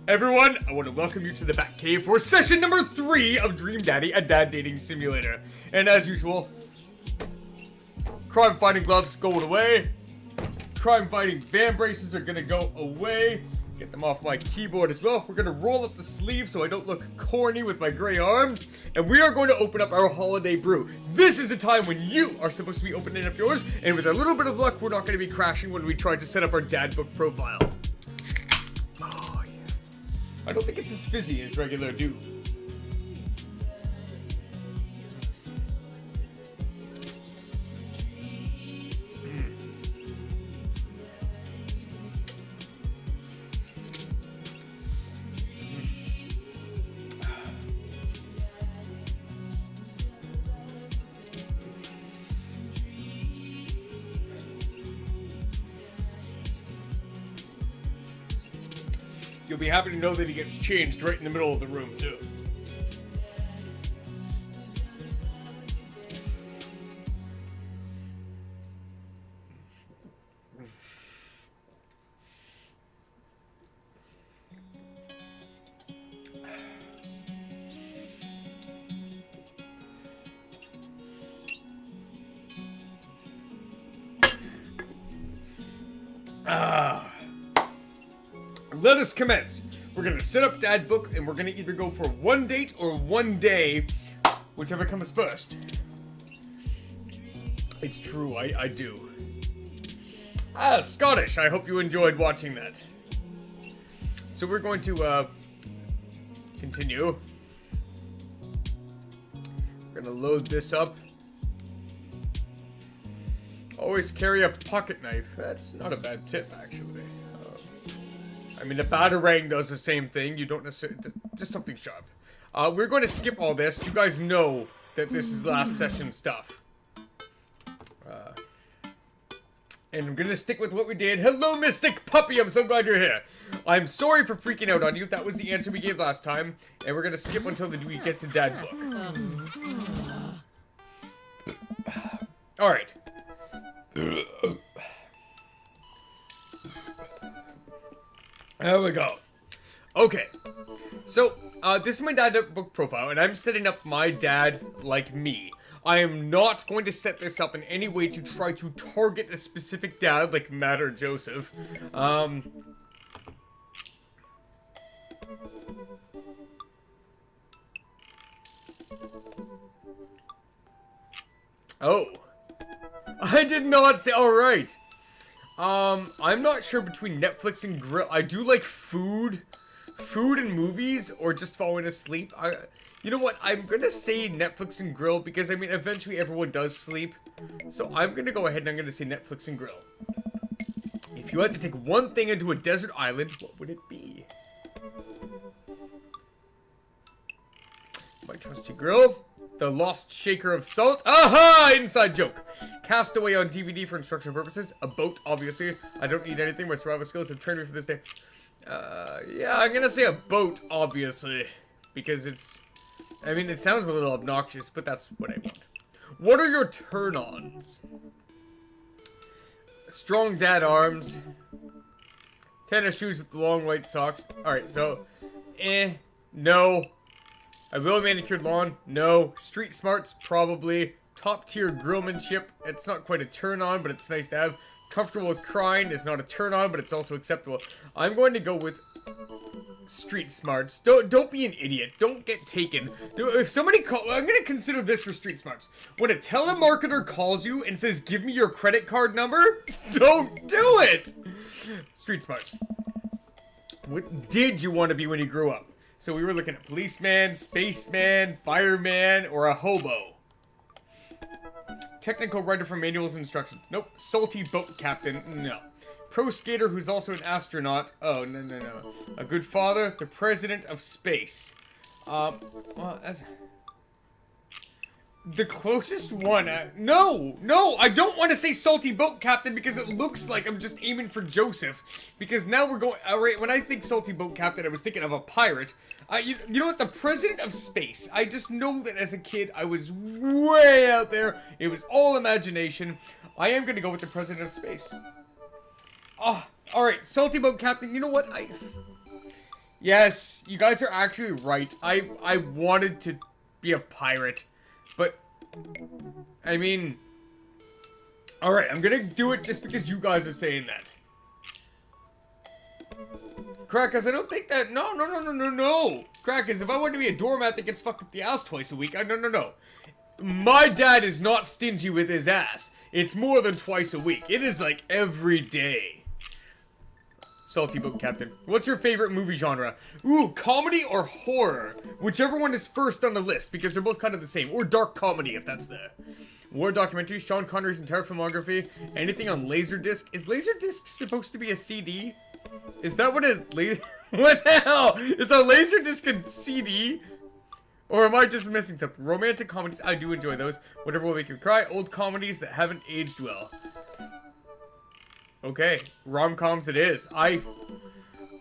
Everyone, I want to welcome you to the Batcave for session number 3 of Dream Daddy, a dad dating simulator. And as usual, crime fighting gloves going away. Crime fighting van braces are gonna go away. Get them off my keyboard as well. We're gonna roll up the sleeves so I don't look corny with my gray arms. And we are going to open up our holiday brew. This is a time when you are supposed to be opening up yours. And with a little bit of luck, we're not gonna be crashing when we try to set up our Dadbook profile. I don't think it's as fizzy as regular dew. You'll be happy to know that he gets changed right in the middle of the room, too. Let us commence. We're gonna set up Dadbook, and we're gonna either go for one date or one day, whichever comes first. It's true, I do. Scottish. I hope you enjoyed watching that. So we're going to continue. We're gonna load this up. Always carry a pocket knife. That's not a bad tip, actually. I mean, the Batarang does the same thing. You don't necessarily... Just something sharp. We're going to skip all this. You guys know that this is last session stuff. And I'm going to stick with what we did. Hello, Mystic Puppy! I'm so glad you're here. I'm sorry for freaking out on you. That was the answer we gave last time. And we're going to skip until we get to Dadbook. Alright. There we go. Okay. So, this is my Dadbook profile, and I'm setting up my dad like me. I am not going to set this up in any way to try to target a specific dad like Matt or Joseph. Oh. I did not say, alright. I'm not sure between Netflix and grill. I do like food and movies, or just falling asleep. You know what? I'm gonna say Netflix and grill because, I mean, eventually everyone does sleep. So I'm gonna go ahead and I'm gonna say Netflix and grill. If you had to take one thing into a desert island, what would it be? My trusty grill. The Lost Shaker of Salt. Aha! Inside joke. Castaway on DVD for instructional purposes. A boat, obviously. I don't need anything. My survival skills have trained me for this day. Yeah, I'm gonna say a boat, obviously. Because it's... I mean, it sounds a little obnoxious, but that's what I want. What are your turn-ons? Strong dad arms. Tennis shoes with long white socks. Alright, so... No. A well-manicured lawn? No. Street smarts? Probably. Top-tier grillmanship? It's not quite a turn-on, but it's nice to have. Comfortable with crying is not a turn-on, but it's also acceptable. I'm going to go with street smarts. Don't be an idiot. Don't get taken. If somebody I'm going to consider this for street smarts. When a telemarketer calls you and says, give me your credit card number, don't do it! Street smarts. What did you want to be when you grew up? So we were looking at policeman, spaceman, fireman, or a hobo. Technical writer for manuals and instructions. Nope. Salty boat captain. No. Pro skater who's also an astronaut. Oh, no. A good father. The president of space. Well, that's... The closest one. No, I don't want to say salty boat captain because it looks like I'm just aiming for Joseph. Because now we're going. Alright, when I think salty boat captain, I was thinking of a pirate. You know what? The president of space. I just know that as a kid, I was way out there. It was all imagination. I am going to go with the president of space. Oh, alright. Salty boat captain. You know what? Yes, you guys are actually right. I wanted to be a pirate, but I mean, all right, I'm gonna do it just because you guys are saying that. Crackers, I don't think that. No. Crackers, if I want to be a doormat that gets fucked up the ass twice a week, no. My dad is not stingy with his ass. It's more than twice a week. It is like every day. Salty boat captain. What's your favorite movie genre? Ooh, comedy or horror? Whichever one is first on the list, because they're both kind of the same. Or dark comedy, if that's there. War documentaries, Sean Connery's entire filmography, anything on Laserdisc. Is Laserdisc supposed to be a CD? Is that what it... What the hell? Is a Laserdisc a CD? Or am I just missing something? Romantic comedies, I do enjoy those. Whatever will make you cry. Old comedies that haven't aged well. Okay, rom-coms it is.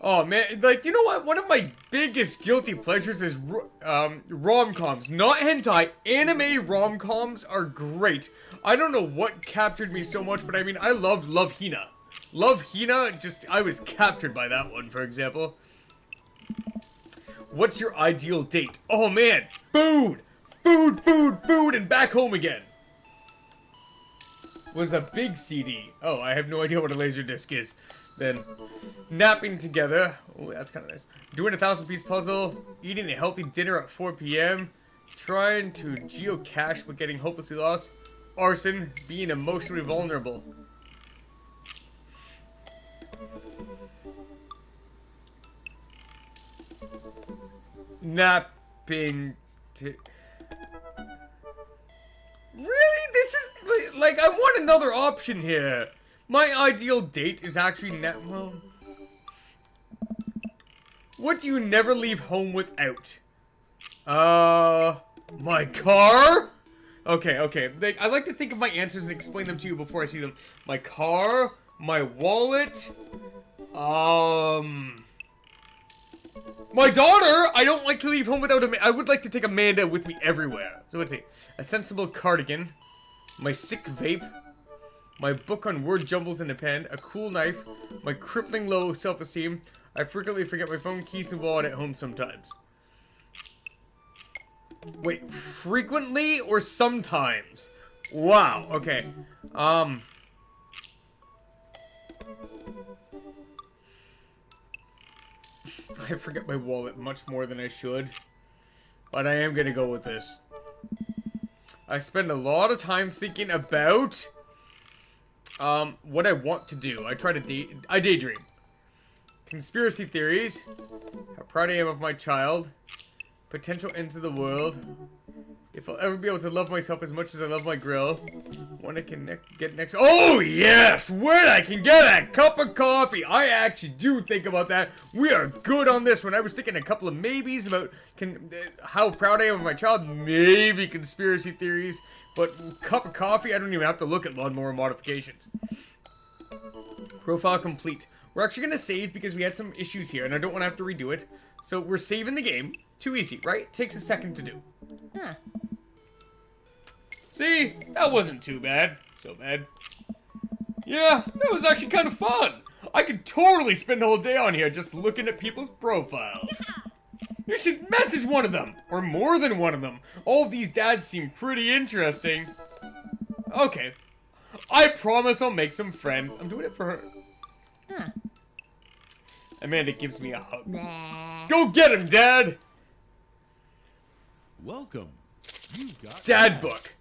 Oh man, like, you know what? One of my biggest guilty pleasures is rom-coms. Not hentai. Anime rom-coms are great. I don't know what captured me so much, but I mean, I loved Love Hina. Love Hina, I was captured by that one, for example. What's your ideal date? Oh man, food, and back home again. Was a big CD. Oh, I have no idea what a Laserdisc is. Then, napping together. Oh, that's kind of nice. Doing a 1,000-piece puzzle. Eating a healthy dinner at 4 p.m. Trying to geocache but getting hopelessly lost. Arson. Being emotionally vulnerable. Napping to... Really? This is, like, I want another option here. My ideal date is actually well... What do you never leave home without? My car? Okay. I like to think of my answers and explain them to you before I see them. My car, my wallet, my daughter! I don't like to leave home without I would like to take Amanda with me everywhere. So let's see. A sensible cardigan. My sick vape. My book on word jumbles in a pen. A cool knife. My crippling low self-esteem. I frequently forget my phone, keys, and wallet at home sometimes. Wait, frequently or sometimes? Wow, okay. I forget my wallet much more than I should. But I am gonna go with this. I spend a lot of time thinking about what I want to do. I daydream. Conspiracy theories. How proud I am of my child. Potential ends of the world. If I'll ever be able to love myself as much as I love my grill. When I can get next. Oh yes! When I can get a cup of coffee! I actually do think about that. We are good on this one. I was thinking a couple of maybes about how proud I am of my child. Maybe conspiracy theories. But cup of coffee, I don't even have to look at lawnmower modifications. Profile complete. We're actually going to save because we had some issues here and I don't want to have to redo it. So we're saving the game. Too easy, right? Takes a second to do. Huh. See? That wasn't too bad. So bad. Yeah, that was actually kind of fun. I could totally spend a whole day on here just looking at people's profiles. You should message one of them. Or more than one of them. All of these dads seem pretty interesting. Okay. I promise I'll make some friends. I'm doing it for her. Huh. Amanda gives me a hug. Nah. Go get him, Dad! Welcome. You got Dadbook.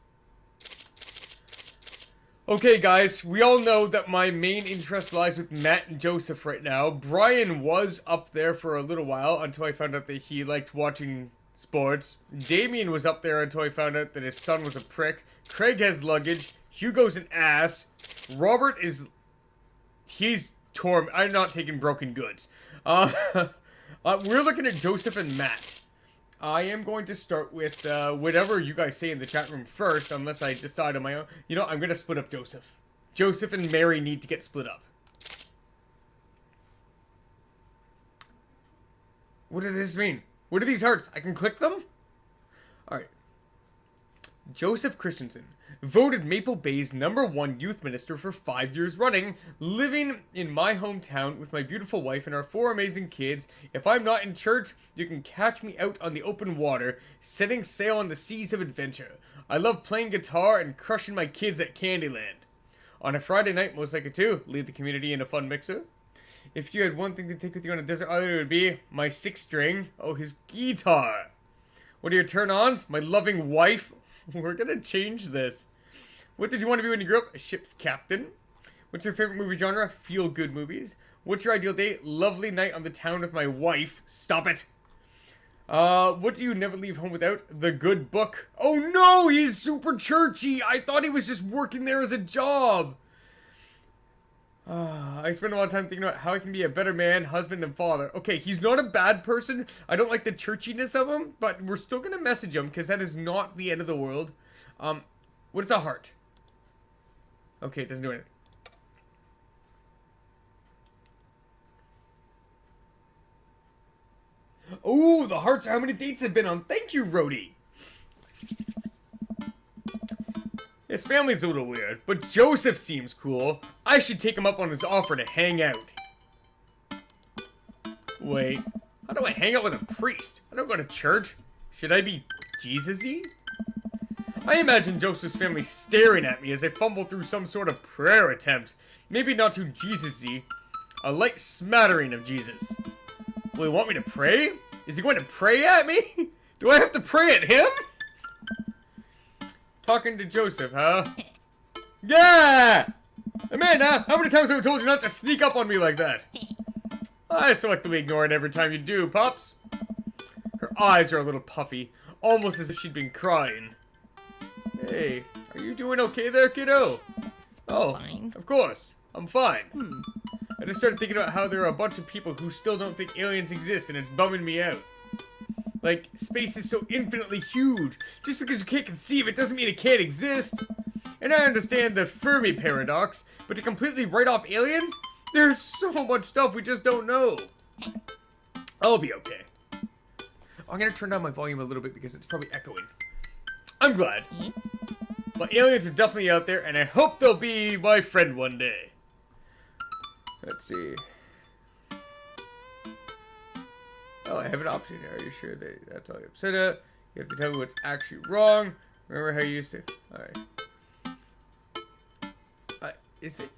Okay, guys, we all know that my main interest lies with Matt and Joseph right now. Brian was up there for a little while until I found out that he liked watching sports. Damien was up there until I found out that his son was a prick. Craig has luggage. Hugo's an ass. Robert is... I'm not taking broken goods. We're looking at Joseph and Matt. I am going to start with whatever you guys say in the chat room first, unless I decide on my own. You know, I'm going to split up Joseph. Joseph and Mary need to get split up. What does this mean? What are these hearts? I can click them? Alright. Joseph Christensen, voted Maple Bay's #1 youth minister for 5 years running, living in my hometown with my beautiful wife and our 4 amazing kids. If I'm not in church, you can catch me out on the open water, setting sail on the seas of adventure. I love playing guitar and crushing my kids at Candyland. On a Friday night, most likely to lead the community in a fun mixer. If you had one thing to take with you on a desert island, it would be my 6-string. Oh, his guitar. What are your turn-ons? My loving wife. We're gonna change this. What did you want to be when you grew up? A ship's captain. What's your favorite movie genre? Feel-good movies. What's your ideal date? Lovely night on the town with my wife. Stop it. What do you never leave home without? The good book. Oh no, he's super churchy. I thought he was just working there as a job. I spend a lot of time thinking about how I can be a better man, husband, and father. Okay, he's not a bad person. I don't like the churchiness of him, but we're still gonna message him because that is not the end of the world. What is a heart? Okay, it doesn't do anything. Oh, the hearts are how many dates I've been on. Thank you, Rhodey. His family's a little weird, but Joseph seems cool. I should take him up on his offer to hang out. Wait, how do I hang out with a priest? I don't go to church. Should I be Jesus-y? I imagine Joseph's family staring at me as I fumble through some sort of prayer attempt. Maybe not too Jesus-y. A light smattering of Jesus. Will he want me to pray? Is he going to pray at me? Do I have to pray at him? Talking to Joseph, huh? Yeah! Amanda, how many times have I told you not to sneak up on me like that? I selectively ignore it every time you do, Pops. Her eyes are a little puffy, almost as if she'd been crying. Hey, are you doing okay there, kiddo? Oh, Fine. of course. I'm fine. I just started thinking about how there are a bunch of people who still don't think aliens exist, and it's bumming me out. Like, space is so infinitely huge. Just because you can't conceive it doesn't mean it can't exist. And I understand the Fermi paradox, but to completely write off aliens? There's so much stuff we just don't know. I'll be okay. I'm gonna turn down my volume a little bit because it's probably echoing. I'm glad. But aliens are definitely out there, and I hope they'll be my friend one day. Let's see. Oh, I have an option here. Are you sure that's all you upset at? You have to tell me what's actually wrong. Remember how you used to? Alright. Is it?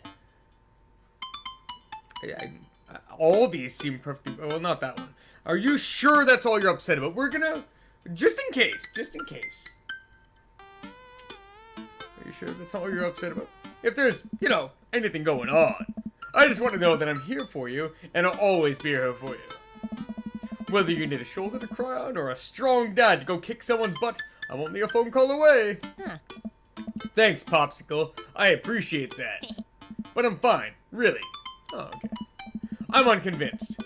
All these seem perfectly... Well, not that one. Are you sure that's all you're upset about? We're gonna... Just in case. Just in case. Are you sure that's all you're upset about? If there's, you know, anything going on. I just want to know that I'm here for you, and I'll always be here for you. Whether you need a shoulder to cry on or a strong dad to go kick someone's butt, I'm only a phone call away. Huh. Thanks, Popsicle. I appreciate that. But I'm fine. Really. Oh, okay. I'm unconvinced.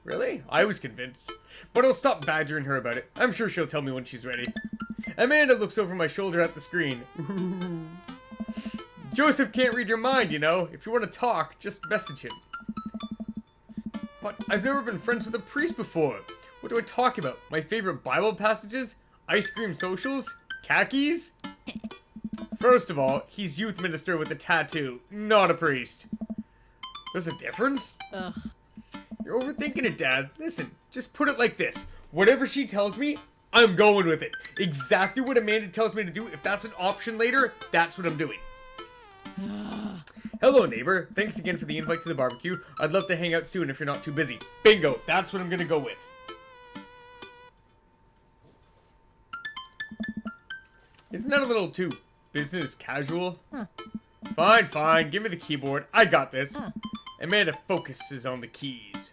Really? I was convinced. But I'll stop badgering her about it. I'm sure she'll tell me when she's ready. Amanda looks over my shoulder at the screen. Ooh. Joseph can't read your mind, you know. If you want to talk, just message him. But I've never been friends with a priest before. What do I talk about? My favorite Bible passages? Ice cream socials? Khakis? First of all, he's youth minister with a tattoo, not a priest. There's a difference? Ugh. You're overthinking it, Dad. Listen, just put it like this. Whatever she tells me, I'm going with it. Exactly what Amanda tells me to do. If that's an option later, that's what I'm doing. Hello, neighbor. Thanks again for the invite to the barbecue. I'd love to hang out soon if you're not too busy. Bingo. That's what I'm gonna go with. Isn't that a little too business casual? Huh. Fine, fine. Give me the keyboard. I got this. Huh. Amanda focuses on the keys.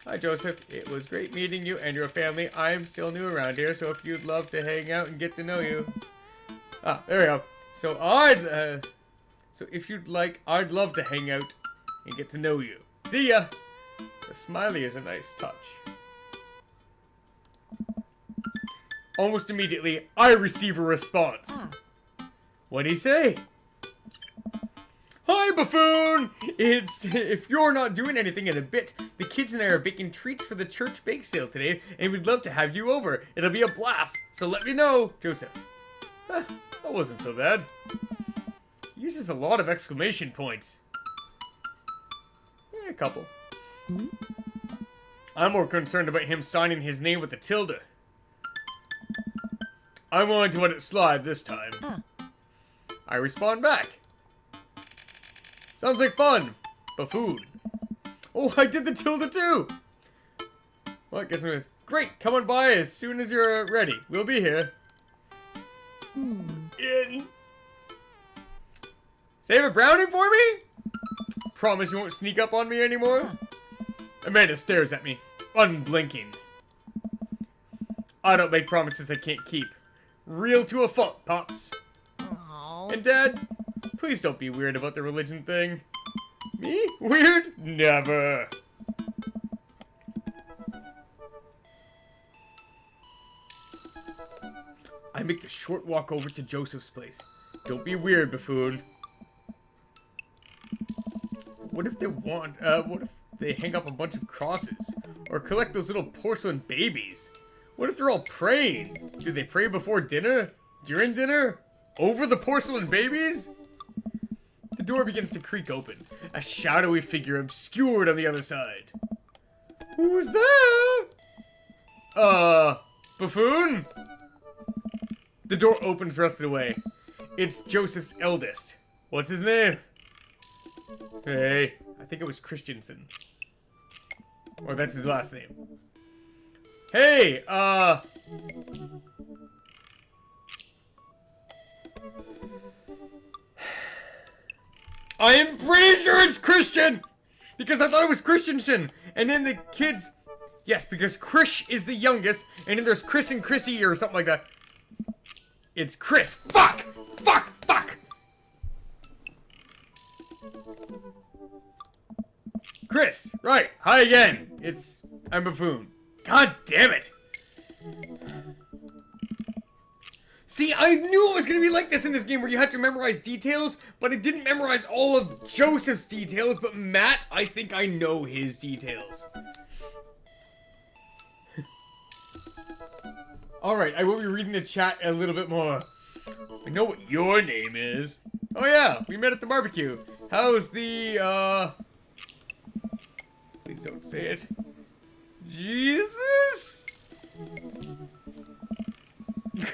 Hi, Joseph. It was great meeting you and your family. I'm still new around here, so if you'd love to hang out and get to know you. Ah, there we go. So so if you'd like, I'd love to hang out and get to know you. See ya! The smiley is a nice touch. Almost immediately, I receive a response. Ah. What'd he say? Hi, Buffoon! If you're not doing anything in a bit, the kids and I are baking treats for the church bake sale today, and we'd love to have you over. It'll be a blast, so let me know, Joseph. Huh, that wasn't so bad. He uses a lot of exclamation points. Yeah, a couple. I'm more concerned about him signing his name with a tilde. I'm willing to let it slide this time. I respond back. Sounds like fun. Buffoon. Oh, I did the tilde too. Well, I guess I'm gonna... Great, come on by as soon as you're ready. We'll be here. In. Save a brownie for me? Promise you won't sneak up on me anymore? Amanda stares at me, unblinking. I don't make promises I can't keep. Real to a fault, Pops. Aw. And Dad, please don't be weird about the religion thing. Me? Weird? Never. I make the short walk over to Joseph's place. Don't be weird, Buffoon. What if they hang up a bunch of crosses? Or collect those little porcelain babies? What if they're all praying? Do they pray before dinner? During dinner? Over the porcelain babies? The door begins to creak open. A shadowy figure obscured on the other side. Who's there? Buffoon? The door opens rusted away. It's Joseph's eldest. What's his name? Hey, I think it was Christensen. Or that's his last name. Hey, I am pretty sure it's Christian! Because I thought it was Christensen. And then the kids... Yes, because Krish is the youngest. And then there's Chris and Chrissy or something like that. It's Chris. Fuck! Fuck! Fuck! Chris, right. Hi again. I'm Buffoon. God damn it. See, I knew it was going to be like this in this game where you had to memorize details, but I didn't memorize all of Joseph's details, but Matt, I think I know his details. Alright, I will be reading the chat a little bit more. I know what your name is. Oh yeah, we met at the barbecue. How's the, Please don't say it. Jesus?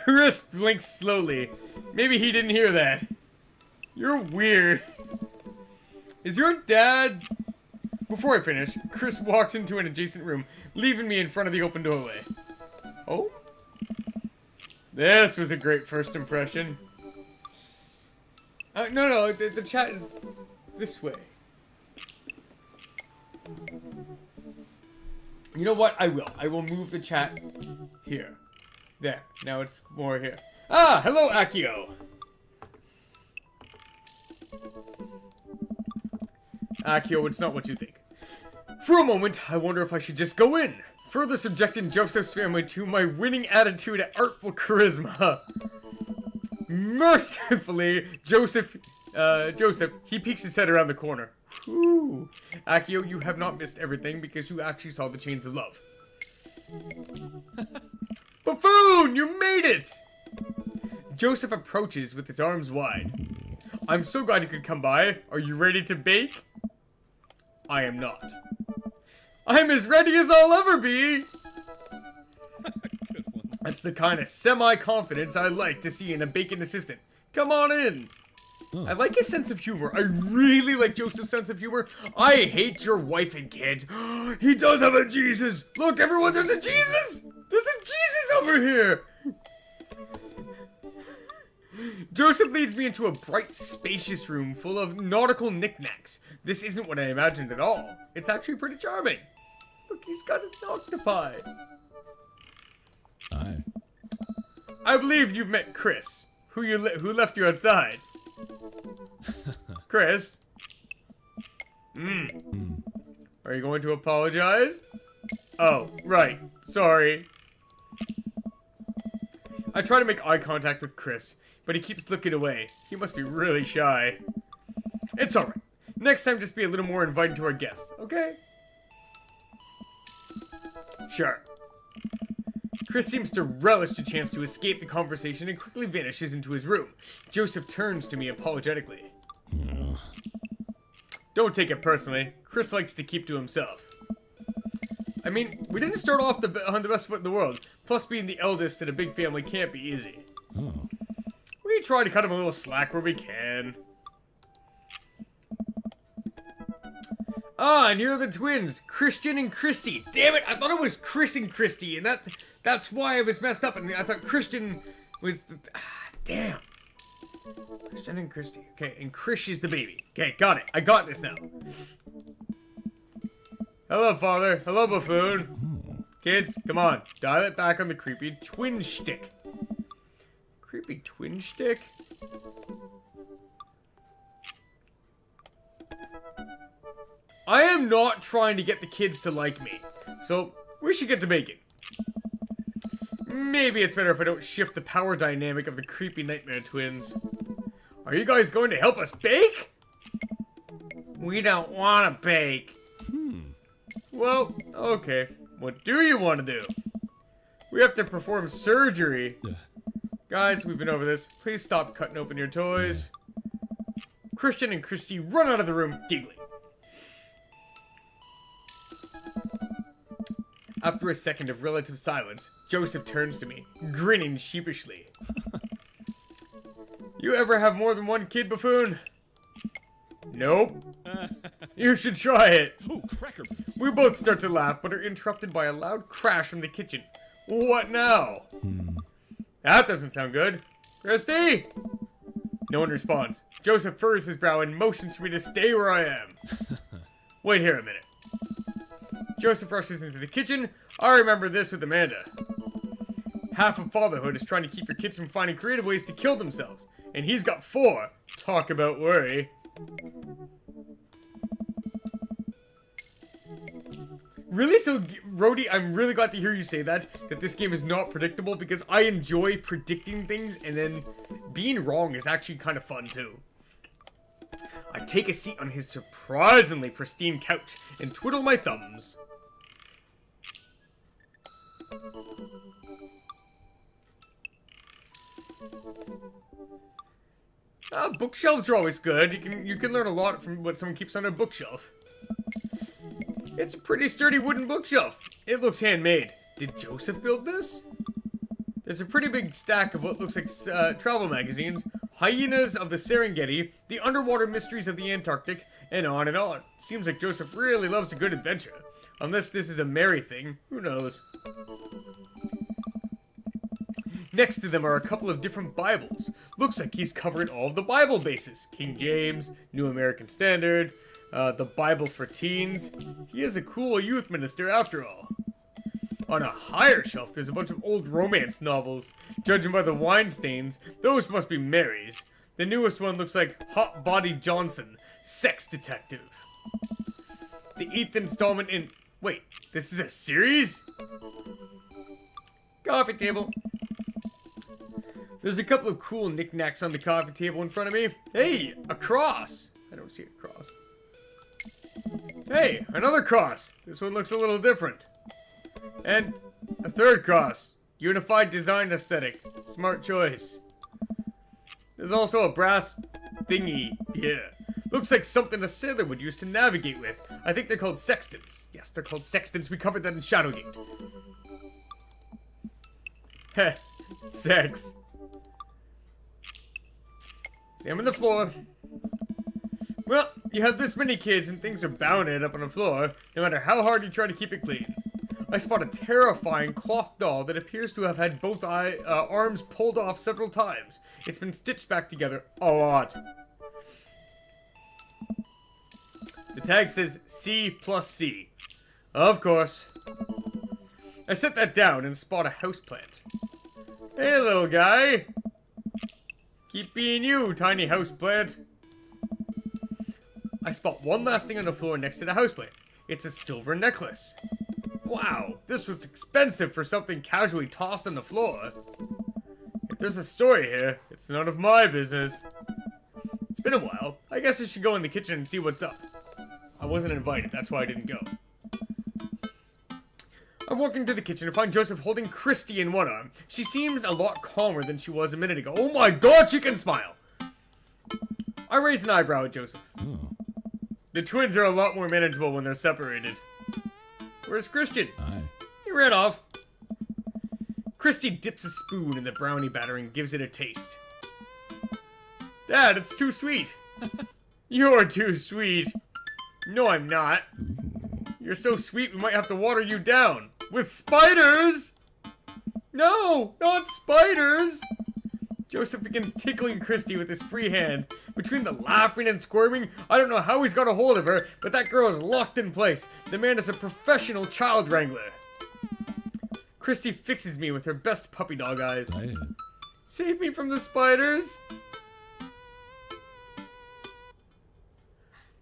Chris blinks slowly. Maybe he didn't hear that. You're weird. Is your dad... Before I finish, Chris walks into an adjacent room, leaving me in front of the open doorway. Oh? This was a great first impression. No, the chat is this way. You know what? I will move the chat here. There. Now it's more here. Ah, hello, Akio. Akio, it's not what you think. For a moment, I wonder if I should just go in, further subjecting Joseph's family to my winning attitude and artful charisma. Mercifully, Joseph, he peeks his head around the corner. Whew. Akio, you have not missed everything because you actually saw the chains of love. Buffoon, you made it! Joseph approaches with his arms wide. I'm so glad you could come by. Are you ready to bake? I am not. I'm as ready as I'll ever be! Good one. That's the kind of semi-confidence I like to see in a baking assistant. Come on in! Oh. I like his sense of humor. I really like Joseph's sense of humor. I hate your wife and kids. He does have a Jesus! Look, everyone, there's a Jesus! There's a Jesus over here! Joseph leads me into a bright, spacious room full of nautical knickknacks. This isn't what I imagined at all. It's actually pretty charming. Look, he's got an octopi. Aye. I believe you've met Chris, who left you outside. Chris? Are you going to apologize? Oh, right. Sorry. I try to make eye contact with Chris, but he keeps looking away. He must be really shy. It's alright. Next time, just be a little more inviting to our guests, okay? Sure. Chris seems to relish the chance to escape the conversation and quickly vanishes into his room. Joseph turns to me apologetically. Don't take it personally. Chris likes to keep to himself. I mean, we didn't start off on the best foot in the world. Plus, being the eldest in a big family can't be easy. We try to cut him a little slack where we can. Ah, and here are the twins, Christian and Christy. Damn it, I thought it was Chris and Christy, and that's why I was messed up. And I thought Christian was damn. Christian and Christy. Okay, and Chris is the baby. Okay, got it. I got this now. Hello, Father. Hello, Buffoon. Kids, come on. Dial it back on the creepy twin shtick. Creepy twin shtick? I am not trying to get the kids to like me, so we should get to baking. Maybe it's better if I don't shift the power dynamic of the creepy nightmare twins. Are you guys going to help us bake? We don't want to bake. Well, okay. What do you want to do? We have to perform surgery. Guys, we've been over this. Please stop cutting open your toys. Christian and Christy run out of the room giggling. After a second of relative silence, Joseph turns to me, grinning sheepishly. You ever have more than one kid, Buffoon? Nope. You should try it. Oh, cracker. We both start to laugh, but are interrupted by a loud crash from the kitchen. What now? That doesn't sound good. Christy? No one responds. Joseph furrows his brow and motions for me to stay where I am. Wait here a minute. Joseph rushes into the kitchen. I remember this with Amanda. Half of fatherhood is trying to keep your kids from finding creative ways to kill themselves. And he's got 4. Talk about worry. Really? So, Rhodey, I'm really glad to hear you say that this game is not predictable, because I enjoy predicting things, and then being wrong is actually kind of fun, too. I take a seat on his surprisingly pristine couch and twiddle my thumbs. Bookshelves are always good. You can learn a lot from what someone keeps on a bookshelf. It's a pretty sturdy wooden bookshelf. It looks handmade. Did Joseph build this? There's a pretty big stack of what looks like travel magazines, Hyenas of the Serengeti, The Underwater Mysteries of the Antarctic, and on and on. Seems like Joseph really loves a good adventure. Unless this is a merry thing, who knows? Next to them are a couple of different Bibles. Looks like he's covered all of the Bible bases. King James, New American Standard, the Bible for Teens. He is a cool youth minister after all. On a higher shelf, there's a bunch of old romance novels. Judging by the wine stains, those must be Mary's. The newest one looks like Hot Body Johnson, Sex Detective. The 8th installment in... Wait, this is a series? Coffee table. There's a couple of cool knickknacks on the coffee table in front of me. Hey, a cross. I don't see a cross. Hey, another cross. This one looks a little different. And a third cross. Unified design aesthetic. Smart choice. There's also a brass thingy here. Looks like something a sailor would use to navigate with. I think they're called sextants. Yes, they're called sextants. We covered that in Shadowgate. Heh. Sex. Examine the floor. Well, you have this many kids and things are bound to end up on the floor, no matter how hard you try to keep it clean. I spot a terrifying cloth doll that appears to have had both arms pulled off several times. It's been stitched back together a lot. The tag says C+C. Of course. I set that down and spot a houseplant. Hey, little guy. Keep being you, tiny houseplant. I spot one last thing on the floor next to the houseplant. It's a silver necklace. Wow, this was expensive for something casually tossed on the floor. If there's a story here, it's none of my business. It's It's been a while. I guess I should go in the kitchen and see what's up. I wasn't invited, that's why I didn't go. I walk into the kitchen and find Joseph holding Christy in one arm. She seems a lot calmer than she was a minute ago. Oh my god, she can smile! I raise an eyebrow at Joseph. The twins are a lot more manageable when they're separated. Where's Christian? Aye. He ran off. Christy dips a spoon in the brownie batter and gives it a taste. Dad, it's too sweet. You're too sweet. No, I'm not. You're so sweet we might have to water you down. With spiders! No, not spiders! Joseph begins tickling Christy with his free hand. Between the laughing and squirming, I don't know how he's got a hold of her, but that girl is locked in place. The man is a professional child wrangler. Christy fixes me with her best puppy dog eyes. Aye. Save me from the spiders!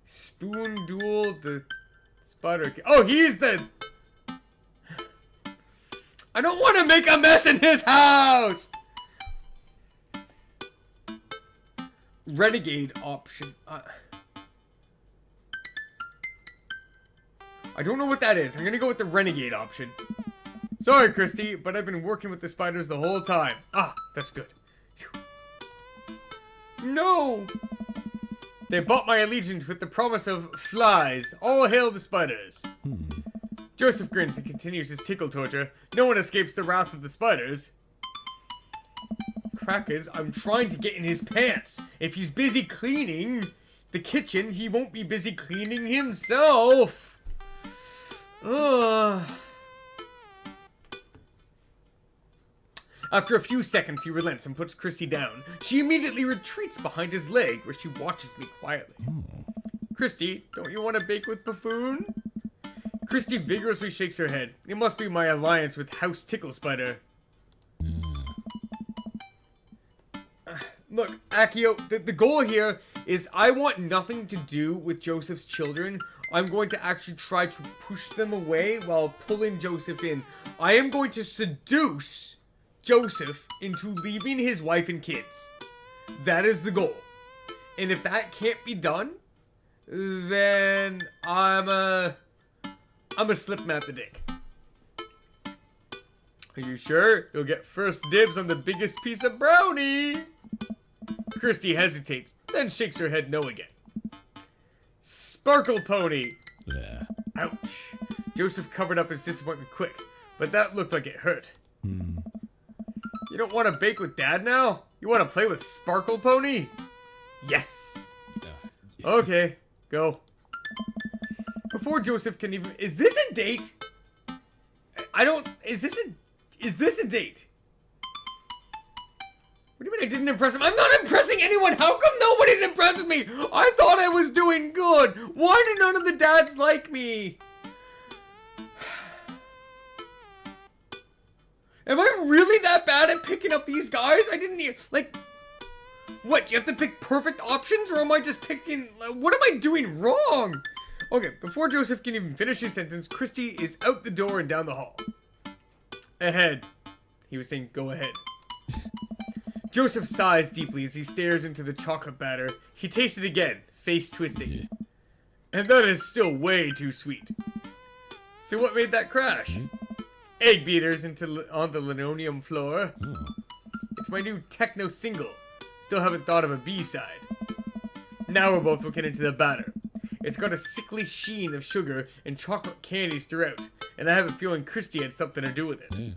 Spoon duel the spider. Oh, he's the... I don't want to make a mess in his house! Renegade option. I don't know what that is. I'm gonna go with the renegade option. Sorry, Christy, but I've been working with the spiders the whole time. Ah, that's good. Phew. No! They bought my allegiance with the promise of flies. All hail the spiders. Joseph grins and continues his tickle torture. No one escapes the wrath of the spiders. Crackers, I'm trying to get in his pants. If he's busy cleaning the kitchen, he won't be busy cleaning himself. Ugh. After a few seconds, he relents and puts Christy down. She immediately retreats behind his leg, where she watches me quietly. Christy, don't you want to bake with Buffoon? Christy vigorously shakes her head. It must be my alliance with House Tickle Spider. Look, Akio, the goal here is I want nothing to do with Joseph's children. I'm going to actually try to push them away while pulling Joseph in. I am going to seduce Joseph into leaving his wife and kids. That is the goal. And if that can't be done, then I'm a slip him at the dick. Are you sure? You'll get first dibs on the biggest piece of brownie. Christy hesitates, then shakes her head no again. Sparkle Pony. Yeah. Ouch. Joseph covered up his disappointment quick, but that looked like it hurt. You don't want to bake with Dad now? You want to play with Sparkle Pony? Yes. Okay, go. Before Joseph can even... Is this a date? Is this a date? What do you mean I didn't impress him? I'm not impressing anyone! How come nobody's impressed with me? I thought I was doing good! Why do none of the dads like me? Am I really that bad at picking up these guys? I didn't even... Like... What, do you have to pick perfect options? Or am I just picking... What am I doing wrong? Okay, before Joseph can even finish his sentence, Christy is out the door and down the hall. Ahead. He was saying, go ahead. Joseph sighs deeply as he stares into the chocolate batter. He tastes it again, face twisting. And that is still way too sweet. So what made that crash? Egg beaters on the linoleum floor. It's my new techno single. Still haven't thought of a B-side. Now we're both looking into the batter. It's got a sickly sheen of sugar and chocolate candies throughout, and I have a feeling Christy had something to do with it.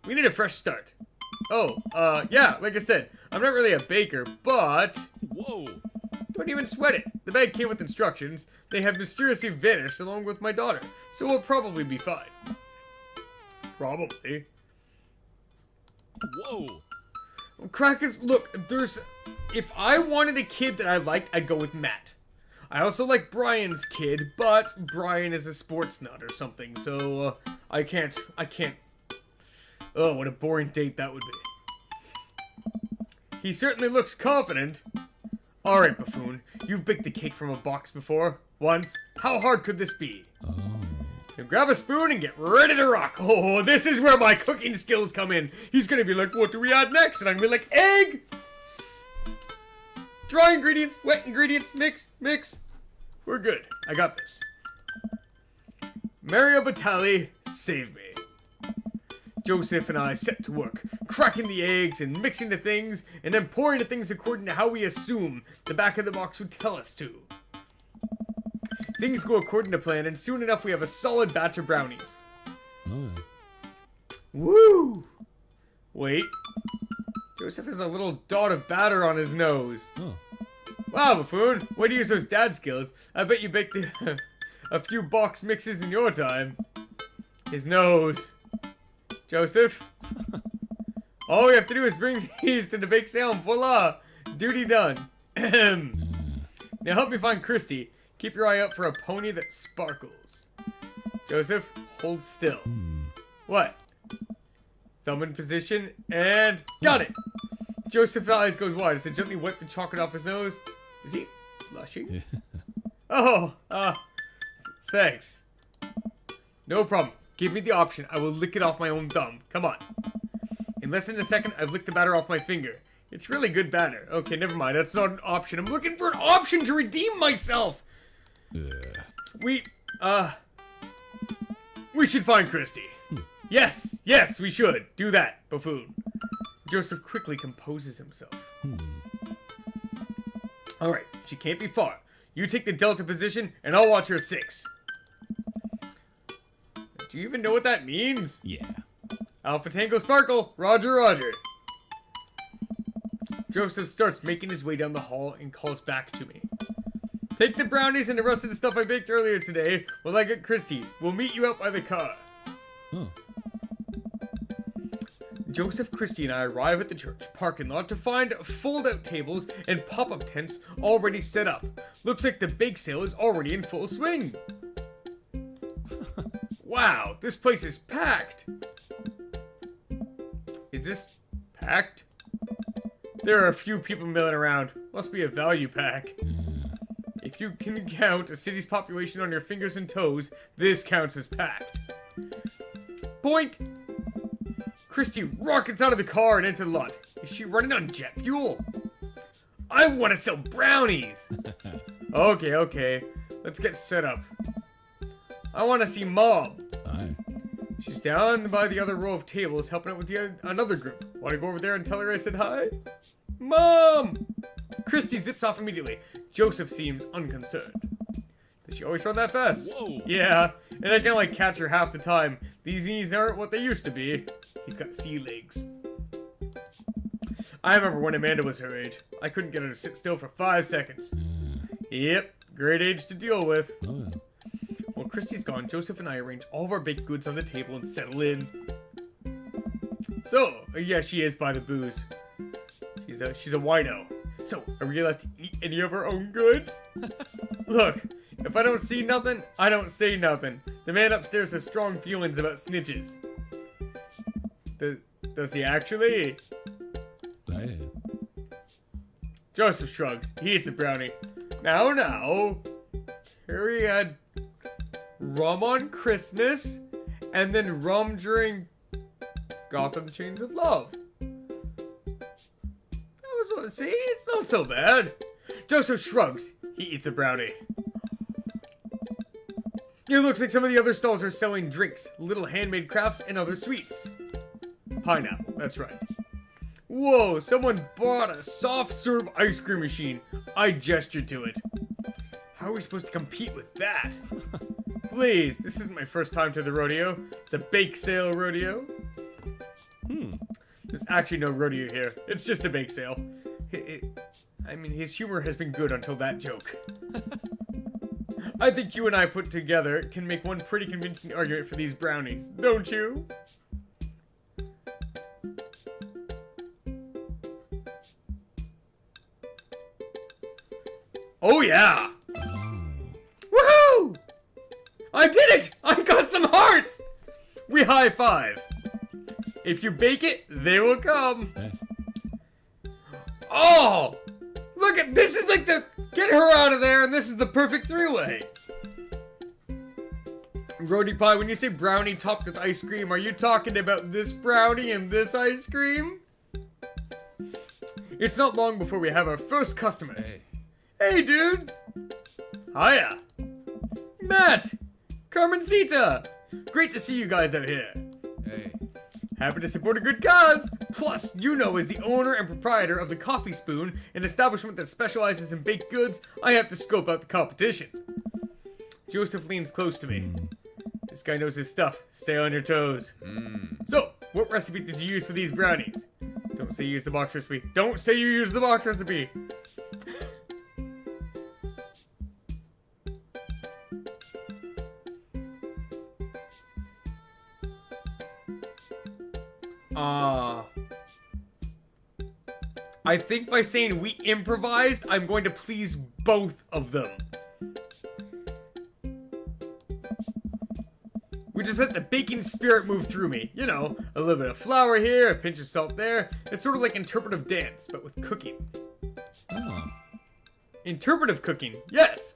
We need a fresh start. Oh, yeah, like I said, I'm not really a baker, but... Whoa! Don't even sweat it. The bag came with instructions. They have mysteriously vanished along with my daughter, so we'll probably be fine. Probably. Whoa! Crackers, look, there's... If I wanted a kid that I liked, I'd go with Matt. I also like Brian's kid, but Brian is a sports nut or something, so I can't... Oh, what a boring date that would be. He certainly looks confident. Alright, Buffoon, you've baked a cake from a box before. Once. How hard could this be? Now grab a spoon and get ready to rock. Oh, this is where my cooking skills come in. He's gonna be like, what do we add next? And I'm gonna be like, egg! Dry ingredients, wet ingredients, mix, mix. We're good. I got this. Mario Batali, save me. Joseph and I set to work, cracking the eggs and mixing the things, and then pouring the things according to how we assume the back of the box would tell us to. Things go according to plan, and soon enough we have a solid batch of brownies. Oh, Woo! Wait. Joseph has a little dot of batter on his nose. oh. Wow, Buffoon, way to use those dad skills. I bet you baked a few box mixes in your time. His nose. Joseph? All we have to do is bring these to the bake sale and voila! Duty done. Now help me find Christy. Keep your eye out for a pony that sparkles. Joseph, hold still. What? Thumb in position, and got it! Joseph's eyes goes wide as I gently wipe the chocolate off his nose. Is he blushing? Oh, thanks. No problem. Give me the option. I will lick it off my own thumb. Come on. In less than a second, I've licked the batter off my finger. It's really good batter. Okay, never mind. That's not an option. I'm looking for an option to redeem myself. We should find Christy. Yes, yes, we should. Do that, Buffoon. Joseph quickly composes himself. Alright, she can't be far. You take the delta position, and I'll watch her 6. Do you even know what that means? Yeah. Alpha Tango Sparkle, Roger, Roger. Joseph starts making his way down the hall and calls back to me. Take the brownies and the rest of the stuff I baked earlier today. While I get Christy, we'll meet you out by the car. Oh. Joseph, Christy, and I arrive at the church parking lot to find fold-out tables and pop-up tents already set up. Looks like the bake sale is already in full swing. Wow, this place is packed. Is this packed? There are a few people milling around. Must be a value pack. If you can count a city's population on your fingers and toes, this counts as packed. Point! Christy rockets out of the car and into the lot. Is she running on jet fuel? I want to sell brownies! Okay, okay. Let's get set up. I want to see Mom. Aye. She's down by the other row of tables helping out with another group. Want to go over there and tell her I said hi? Mom! Christy zips off immediately. Joseph seems unconcerned. Does she always run that fast? Whoa. Yeah, and I can only catch her half the time. These knees aren't what they used to be. He's got sea legs. I remember when Amanda was her age. I couldn't get her to sit still for 5 seconds. Yep, great age to deal with. Oh, yeah. While Christy's gone, Joseph and I arrange all of our baked goods on the table and settle in. So, yeah, she is by the booze. She's a wino. So, are we allowed to eat any of our own goods? Look, if I don't see nothing, I don't say nothing. The man upstairs has strong feelings about snitches. Does he actually? Aye. Joseph shrugs. He eats a brownie. Now. Harry had rum on Christmas, and then rum during Gotham Chains of Love. See, it's not so bad. Joseph shrugs. He eats a brownie. It looks like some of the other stalls are selling drinks, little handmade crafts, and other sweets. Pineapple, that's right. Whoa, someone bought a soft serve ice cream machine. I gestured to it. How are we supposed to compete with that? Please, this isn't my first time to the rodeo. The bake sale rodeo. There's actually no rodeo here. It's just a bake sale. I mean, his humor has been good until that joke. I think you and I put together can make one pretty convincing argument for these brownies, don't you? Oh yeah! Woohoo! I did it! I got some hearts! We high five. If you bake it, they will come. Hey. Oh! Look at this is like the get her out of there, and this is the perfect three-way. Roti Pie, when you say brownie topped with ice cream, are you talking about this brownie and this ice cream? It's not long before we have our first customers. Hey. Hey, dude! Hiya! Matt! Carmencita! Great to see you guys out here. Hey. Happy to support a good cause! Plus, you know, as the owner and proprietor of the Coffee Spoon, an establishment that specializes in baked goods, I have to scope out the competition. Joseph leans close to me. This guy knows his stuff. Stay on your toes. So, what recipe did you use for these brownies? Don't say you used the box recipe. Don't say you used the box recipe! I think by saying we improvised, I'm going to please both of them. We just let the baking spirit move through me. You know, a little bit of flour here, a pinch of salt there. It's sort of like interpretive dance, but with cooking. Oh. Interpretive cooking, yes!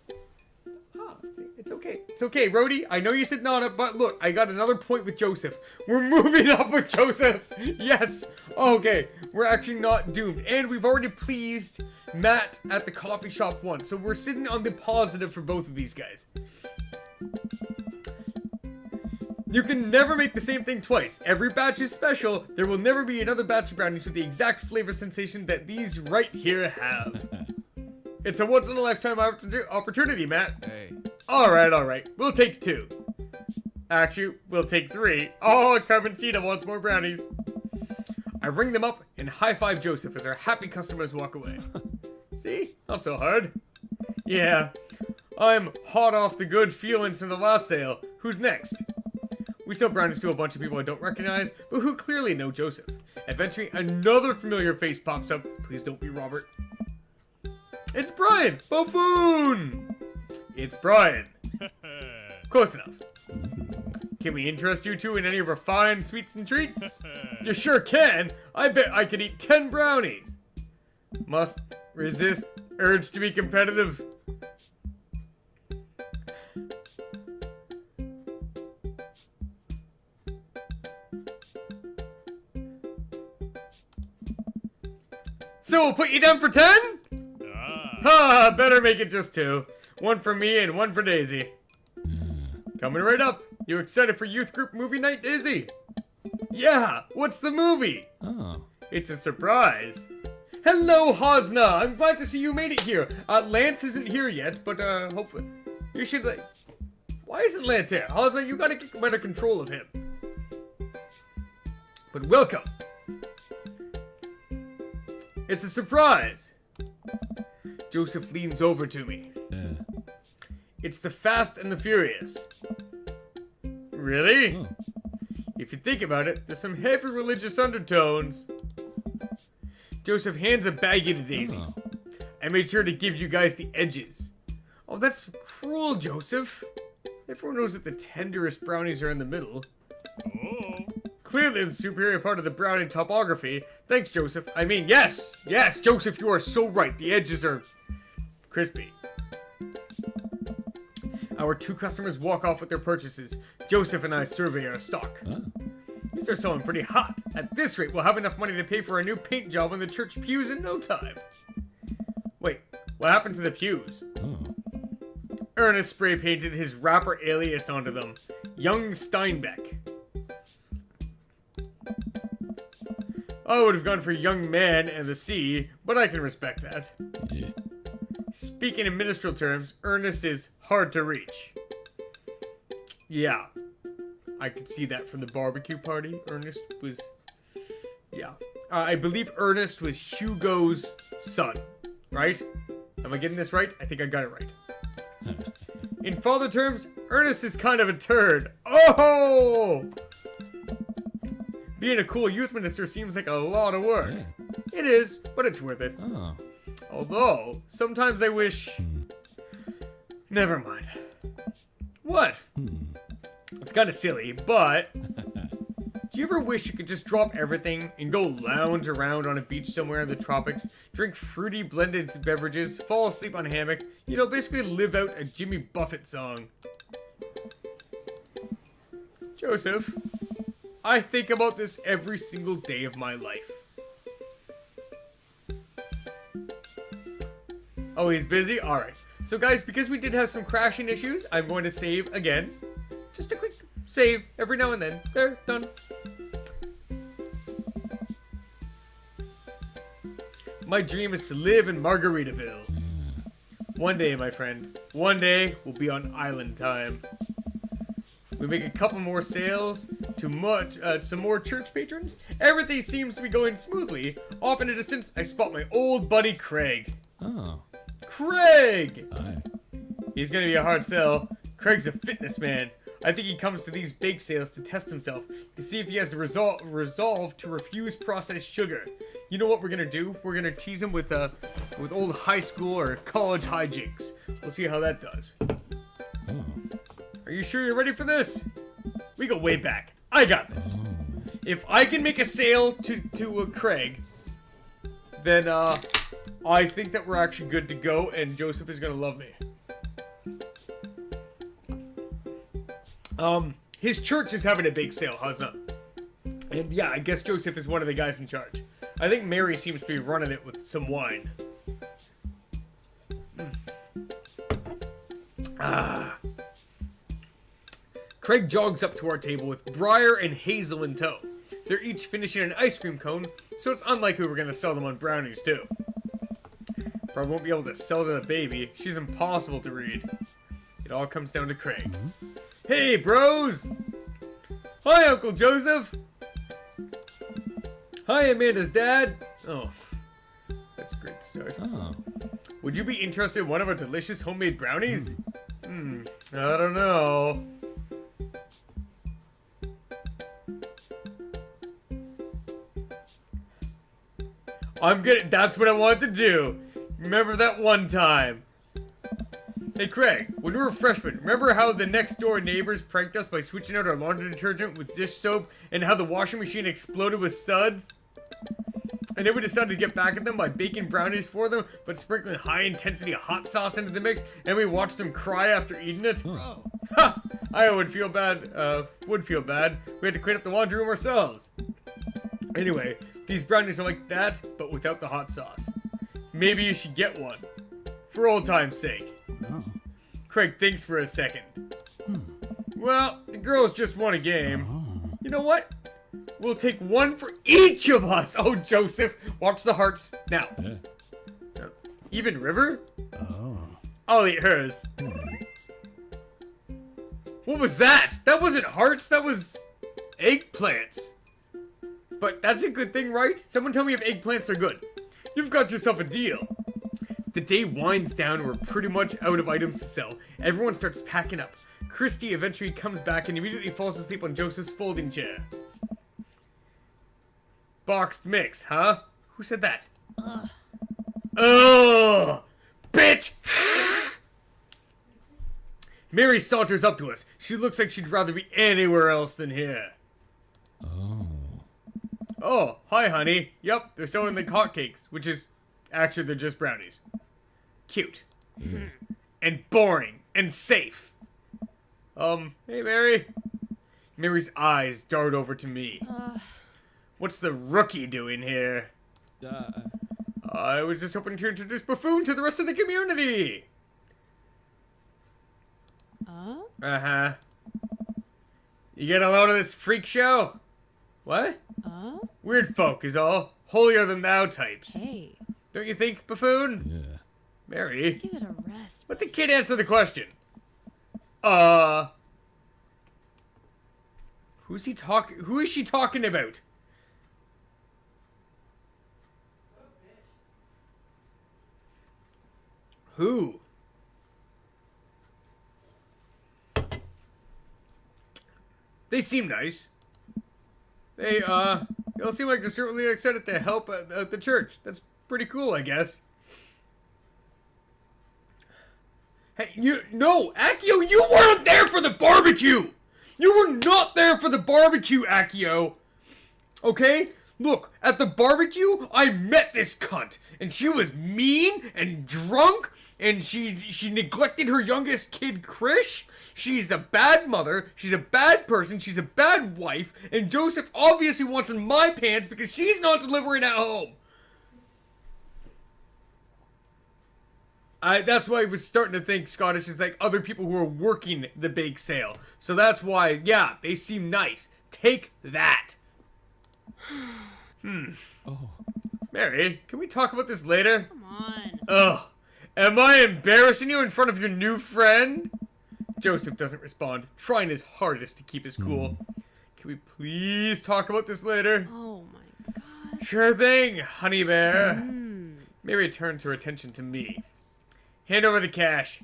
Ah, see, it's okay. It's okay, Rhodey. I know you said no, but look, I got another point with Joseph. We're moving up with Joseph! Yes! Okay, we're actually not doomed. And we've already pleased Matt at the coffee shop once, so we're sitting on the positive for both of these guys. You can never make the same thing twice. Every batch is special. There will never be another batch of brownies with the exact flavor sensation that these right here have. It's a once-in-a-lifetime opportunity, Matt. Hey. Alright. We'll take 2. Actually, we'll take 3. Oh, Carmencita wants more brownies. I ring them up and high-five Joseph as our happy customers walk away. See? Not so hard. Yeah. I'm hot off the good feelings from the last sale. Who's next? We sell brownies to a bunch of people I don't recognize, but who clearly know Joseph. Eventually, another familiar face pops up. Please don't be Robert. It's Brian! Buffoon! It's Brian. Close enough. Can we interest you two in any of our fine sweets and treats? You sure can. I bet I could eat 10 brownies. Must resist urge to be competitive. So we'll put you down for 10? Ha! Better make it just 2. One for me and one for Daisy. Coming right up. You excited for youth group movie night, Daisy? Yeah! What's the movie? Oh. It's a surprise. Hello, Hosna! I'm glad to see you made it here. Lance isn't here yet, but hopefully... You should, like... Why isn't Lance here? Hosna, you gotta get better control of him. But welcome. It's a surprise. Joseph leans over to me. It's the Fast and the Furious. Really? Oh. If you think about it, there's some heavy religious undertones. Joseph hands a baggie to Daisy. Oh. I made sure to give you guys the edges. Oh, that's cruel, Joseph. Everyone knows that the tenderest brownies are in the middle. Clearly the superior part of the brownie topography. Thanks, Joseph. I mean, yes, Joseph, you are so right. The edges are crispy. Our 2 customers walk off with their purchases. Joseph and I survey our stock. Oh. These are selling pretty hot. At this rate, we'll have enough money to pay for a new paint job on the church pews in no time. Wait, what happened to the pews? Oh. Ernest spray painted his rapper alias onto them. Young Steinbeck. I would have gone for Young Man and the Sea, but I can respect that. Yeah. Speaking in minstrel terms, Ernest is hard to reach. Yeah. I could see that from the barbecue party. Ernest was... Yeah. I believe Ernest was Hugo's son. Right? Am I getting this right? I think I got it right. In father terms, Ernest is kind of a turd. Oh! Being a cool youth minister seems like a lot of work. Yeah. It is, but it's worth it. Oh. Although, sometimes I wish... Never mind. What? It's kind of silly, but... Do you ever wish you could just drop everything and go lounge around on a beach somewhere in the tropics, drink fruity blended beverages, fall asleep on a hammock, you know, basically live out a Jimmy Buffett song? Joseph, I think about this every single day of my life. Oh, he's busy? Alright. So guys, because we did have some crashing issues, I'm going to save again. Just a quick save every now and then. There, done. My dream is to live in Margaritaville. One day, my friend. One day, we'll be on island time. We make a couple more sales to some more church patrons. Everything seems to be going smoothly. Off in the distance, I spot my old buddy Craig. Oh. Craig! Aye. He's gonna be a hard sell. Craig's a fitness man. I think he comes to these bake sales to test himself, to see if he has the resolve to refuse processed sugar. You know what we're gonna do? We're gonna tease him with old high school or college hijinks. We'll see how that does. Oh. Are you sure you're ready for this? We go way back. I got this. If I can make a sale to Craig, then I think that we're actually good to go, and Joseph is gonna love me. His church is having a bake sale, how's that? And yeah, I guess Joseph is one of the guys in charge. I think Mary seems to be running it with some wine. Craig jogs up to our table with Briar and Hazel in tow. They're each finishing an ice cream cone, so it's unlikely we're gonna sell them on brownies too. Probably won't be able to sell to the baby. She's impossible to read. It all comes down to Craig. Hey, bros! Hi, Uncle Joseph! Hi, Amanda's dad! Oh, that's a great start. Oh. Would you be interested in one of our delicious homemade brownies? I don't know. That's what I wanted to do. Remember that one time. Hey Craig, when we were freshmen, remember how the next door neighbors pranked us by switching out our laundry detergent with dish soap and how the washing machine exploded with suds? And then we decided to get back at them by baking brownies for them, but sprinkling high intensity hot sauce into the mix, and we watched them cry after eating it? Oh. Ha! I would feel bad. We had to clean up the laundry room ourselves. Anyway, these brownies are like that, but without the hot sauce. Maybe you should get one. For old time's sake. Oh. Craig thinks for a second. Well, the girls just won a game. Oh. You know what? We'll take one for each of us. Oh, Joseph, watch the hearts. Now. Yeah. Even River? Oh. I'll eat hers. What was that? That wasn't hearts, that was eggplants. But that's a good thing, right? Someone tell me if eggplants are good. You've got yourself a deal. The day winds down, we're pretty much out of items to sell. Everyone starts packing up. Christy eventually comes back and immediately falls asleep on Joseph's folding chair. Boxed mix, huh? Who said that? Ugh! Bitch! Mary saunters up to us. She looks like she'd rather be anywhere else than here. Oh. Oh, hi, honey. Yep, they're selling the hotcakes, which is... Actually, they're just brownies. Cute. Yeah. And boring. And safe. Hey, Mary. Mary's eyes dart over to me. What's the rookie doing here? I was just hoping to introduce Buffoon to the rest of the community. Uh-huh. You get a load of this freak show? What? Weird folk is all. Holier than thou types. Hey, Don't you think, Buffoon? Yeah. Mary, give it a rest. let the kid answer the question. Who is she talking about? Who? They seem nice. They all seem like they're certainly excited to help at the church. That's pretty cool, I guess. Hey, Akio, you weren't there for the barbecue! You were not there for the barbecue, Akio! Okay? Look, at the barbecue, I met this cunt, and she was mean and drunk, and she neglected her youngest kid, Krish. She's a bad mother, she's a bad person, she's a bad wife, and Joseph obviously wants in my pants because she's not delivering at home. That's why I was starting to think Scottish is like other people who are working the bake sale. So that's why, yeah, they seem nice. Take that. Oh. Mary, can we talk about this later? Come on. Ugh. Am I embarrassing you in front of your new friend? Joseph doesn't respond, trying his hardest to keep his cool. Can we please talk about this later? Oh my gosh. Sure thing, honey bear. Mary turns her attention to me. Hand over the cash.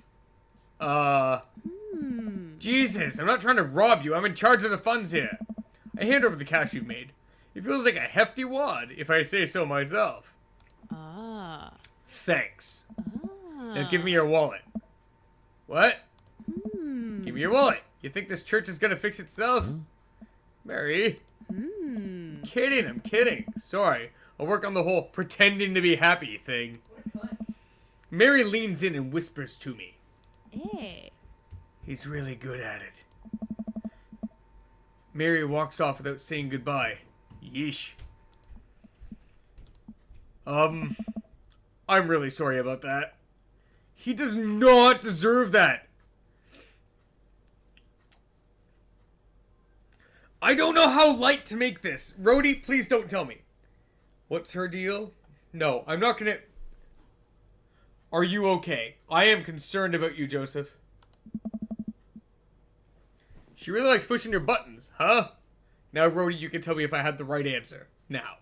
Jesus, I'm not trying to rob you. I'm in charge of the funds here. I hand over the cash you've made. It feels like a hefty wad, if I say so myself. Ah. Thanks. Now give me your wallet. What? Give me your wallet. You think this church is gonna fix itself? Mary? I'm kidding. Sorry. I'll work on the whole pretending to be happy thing. Mary leans in and whispers to me. Hey. He's really good at it. Mary walks off without saying goodbye. Yeesh. I'm really sorry about that. He does not deserve that. I don't know how light to make this. Rhodey, please don't tell me. What's her deal? No, I'm not gonna... Are you okay? I am concerned about you, Joseph. She really likes pushing your buttons, huh? Now, Rhodey, you can tell me if I had the right answer. Now.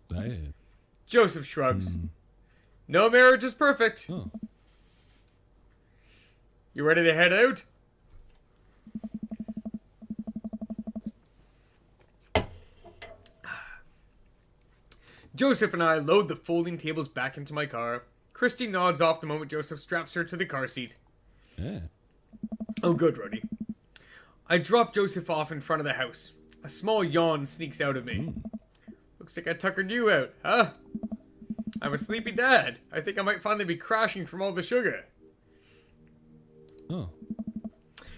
Bad. Joseph shrugs. No marriage is perfect. Oh. You ready to head out? Joseph and I load the folding tables back into my car. Christy nods off the moment Joseph straps her to the car seat. Yeah. Oh, good, Rhodey. I drop Joseph off in front of the house. A small yawn sneaks out of me. Looks like I tuckered you out, huh? I'm a sleepy dad. I think I might finally be crashing from all the sugar. Oh.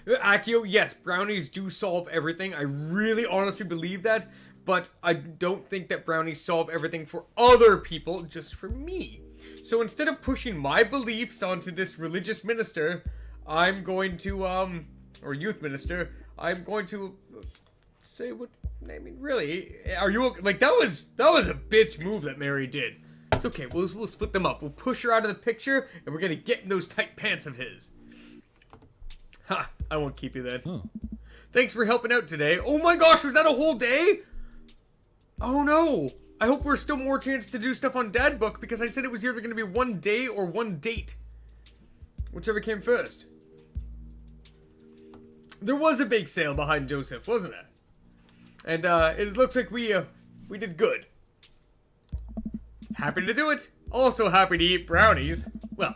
Akio, yes, brownies do solve everything. I really honestly believe that, but I don't think that brownies solve everything for other people, just for me. So instead of pushing my beliefs onto this religious minister, I'm going to, or youth minister, I'm going to say what, I mean, really, are you, like, that was a bitch move that Mary did. It's okay, we'll split them up. We'll push her out of the picture, and we're gonna get in those tight pants of his. Ha, I won't keep you then. Oh. Thanks for helping out today. Oh my gosh, was that a whole day? Oh no. I hope we're still more chance to do stuff on Dadbook, because I said it was either going to be one day or one date. Whichever came first. There was a bake sale behind Joseph, wasn't there? And it looks like we did good. Happy to do it. Also happy to eat brownies. Well,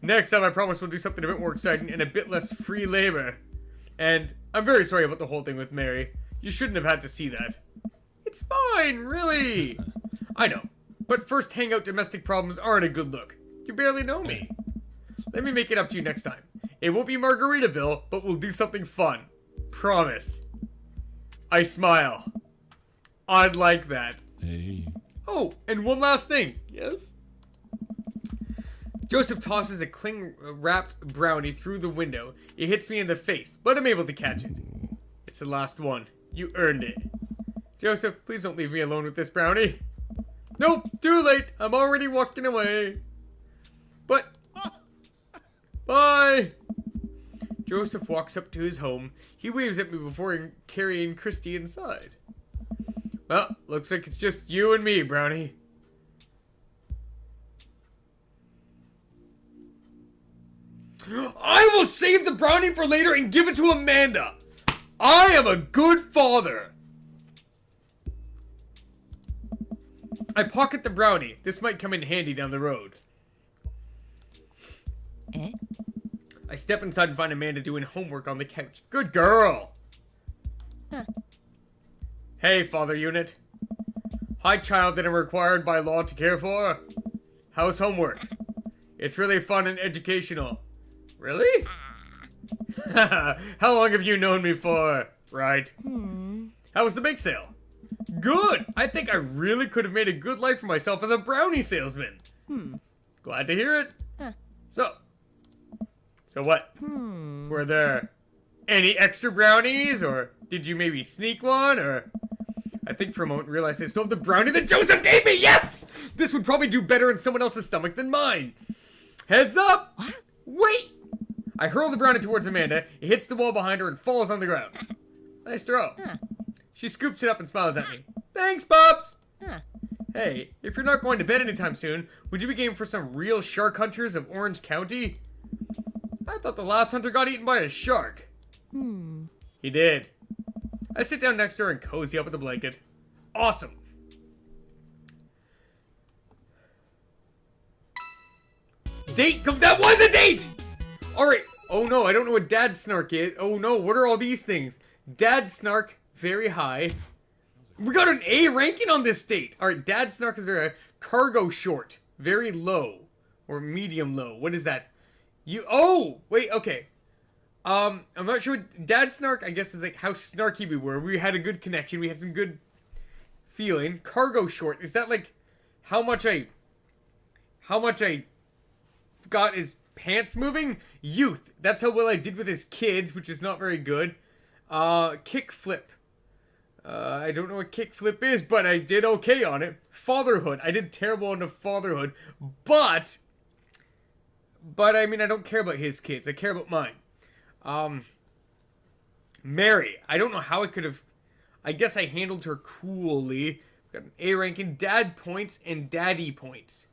next time I promise we'll do something a bit more exciting and a bit less free labor. And I'm very sorry about the whole thing with Mary. You shouldn't have had to see that. It's fine, really. I know. But first hangout domestic problems aren't a good look. You barely know me. Let me make it up to you next time. It won't be Margaritaville, but we'll do something fun. Promise. I smile. I'd like that. Hey. Oh, and one last thing. Yes? Joseph tosses a cling-wrapped brownie through the window. It hits me in the face, but I'm able to catch it. It's the last one. You earned it. Joseph, please don't leave me alone with this brownie. Nope, too late. I'm already walking away. But... Bye! Joseph walks up to his home. He waves at me before carrying Christy inside. Well, looks like it's just you and me, Brownie. I will save the brownie for later and give it to Amanda. I am a good father. I pocket the brownie. This might come in handy down the road. Eh? I step inside and find Amanda doing homework on the couch. Good girl. Huh. Hey, father unit. Hi, child that I'm required by law to care for. How's homework? It's really fun and educational. Really? How long have you known me for? Right. How was the bake sale? Good. I think I really could have made a good life for myself as a brownie salesman. Glad to hear it. Huh. So what? Were there any extra brownies, or did you maybe sneak one, or... I think for a moment realized I still have the brownie that Joseph gave me. Yes! This would probably do better in someone else's stomach than mine. Heads up! What? Wait! I hurl the brownie towards Amanda. It hits the wall behind her and falls on the ground. Nice throw. She scoops it up and smiles at me. Thanks, Pops! Hey, if you're not going to bed anytime soon, would you be game for some real shark hunters of Orange County? I thought the last hunter got eaten by a shark. He did. I sit down next to her and cozy up with a blanket. Awesome. Date? That was a date! Alright. Oh no, I don't know what Dad Snark is. Oh no, what are all these things? Dad Snark, very high. We got an A ranking on this date. Alright, Dad Snark is a cargo short. Very low. Or medium low. What is that? Oh! Wait, okay. I'm not sure what Dad Snark, I guess, is like how snarky we were. We had a good connection. We had some good feeling. Cargo short. Is that like how much I got his pants moving? Youth. That's how well I did with his kids, which is not very good. Kick flip. I don't know what kick flip is, but I did okay on it. Fatherhood. I did terrible on the fatherhood, but I mean, I don't care about his kids. I care about mine. Mary. I don't know how I could have... I guess I handled her coolly. Got an A ranking. Dad points and daddy points.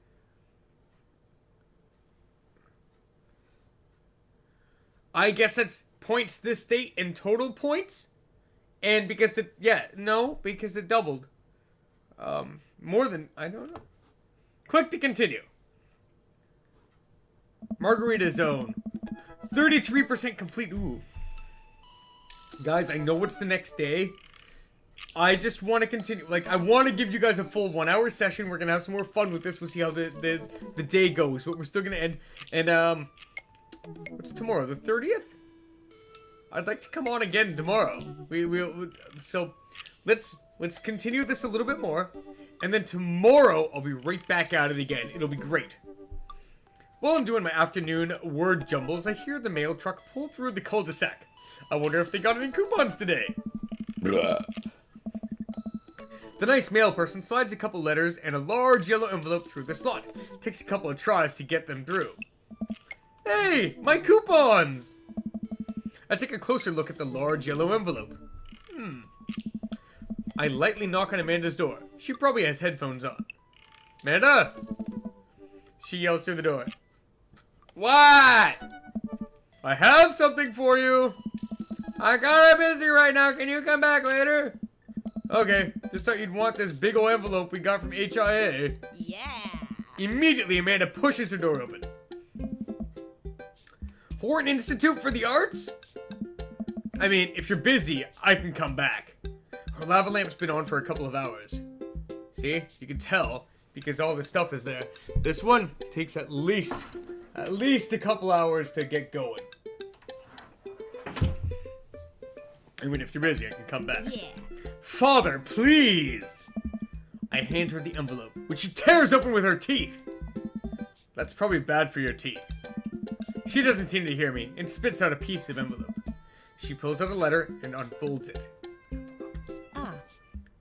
I guess that's points this date and total points. And because because it doubled. More than... I don't know. Click to continue. Margarita Zone. 33% complete. Ooh. Guys, I know it's the next day. I just want to continue. Like, I want to give you guys a full 1 hour session. We're going to have some more fun with this. We'll see how the day goes. But we're still going to end. And, what's tomorrow? The 30th? I'd like to come on again tomorrow. So, let's continue this a little bit more. And then tomorrow, I'll be right back at it again. It'll be great. While I'm doing my afternoon word jumbles, I hear the mail truck pull through the cul-de-sac. I wonder if they got any coupons today. Blah. The nice mail person slides a couple letters and a large yellow envelope through the slot. Takes a couple of tries to get them through. Hey, my coupons! I take a closer look at the large yellow envelope. I lightly knock on Amanda's door. She probably has headphones on. Amanda! She yells through the door. What? I have something for you. I'm kinda busy right now. Can you come back later? Okay, just thought you'd want this big ol' envelope we got from HIA. Yeah. Immediately, Amanda pushes the door open. Horton Institute for the Arts? I mean, if you're busy, I can come back. Her lava lamp's been on for a couple of hours. See? You can tell, because all the stuff is there. This one takes at least a couple hours to get going. I mean, if you're busy, I can come back. Yeah. Father, please! I hand her the envelope, which she tears open with her teeth. That's probably bad for your teeth. She doesn't seem to hear me and spits out a piece of envelope. She pulls out a letter and unfolds it.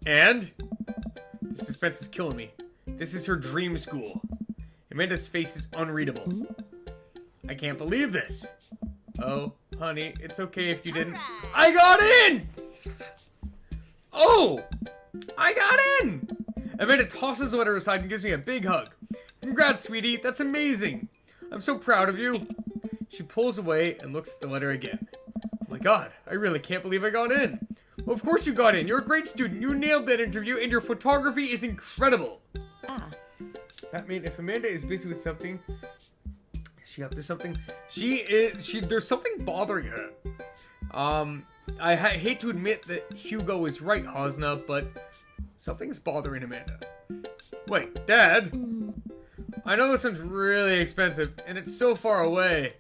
And? The suspense is killing me. This is her dream school. Amanda's face is unreadable. I can't believe this. Oh, honey, it's okay if you didn't. I got in! Oh! I got in! Amanda tosses the letter aside and gives me a big hug. Congrats, sweetie. That's amazing. I'm so proud of you. She pulls away and looks at the letter again. Oh my god, I really can't believe I got in. Well, of course you got in. You're a great student. You nailed that interview and your photography is incredible. Batman, if Amanda is busy with something, is she up to something? There's something bothering her. I hate to admit that Hugo is right, Hosna, but something's bothering Amanda. Wait, Dad? I know this sounds really expensive, and it's so far away.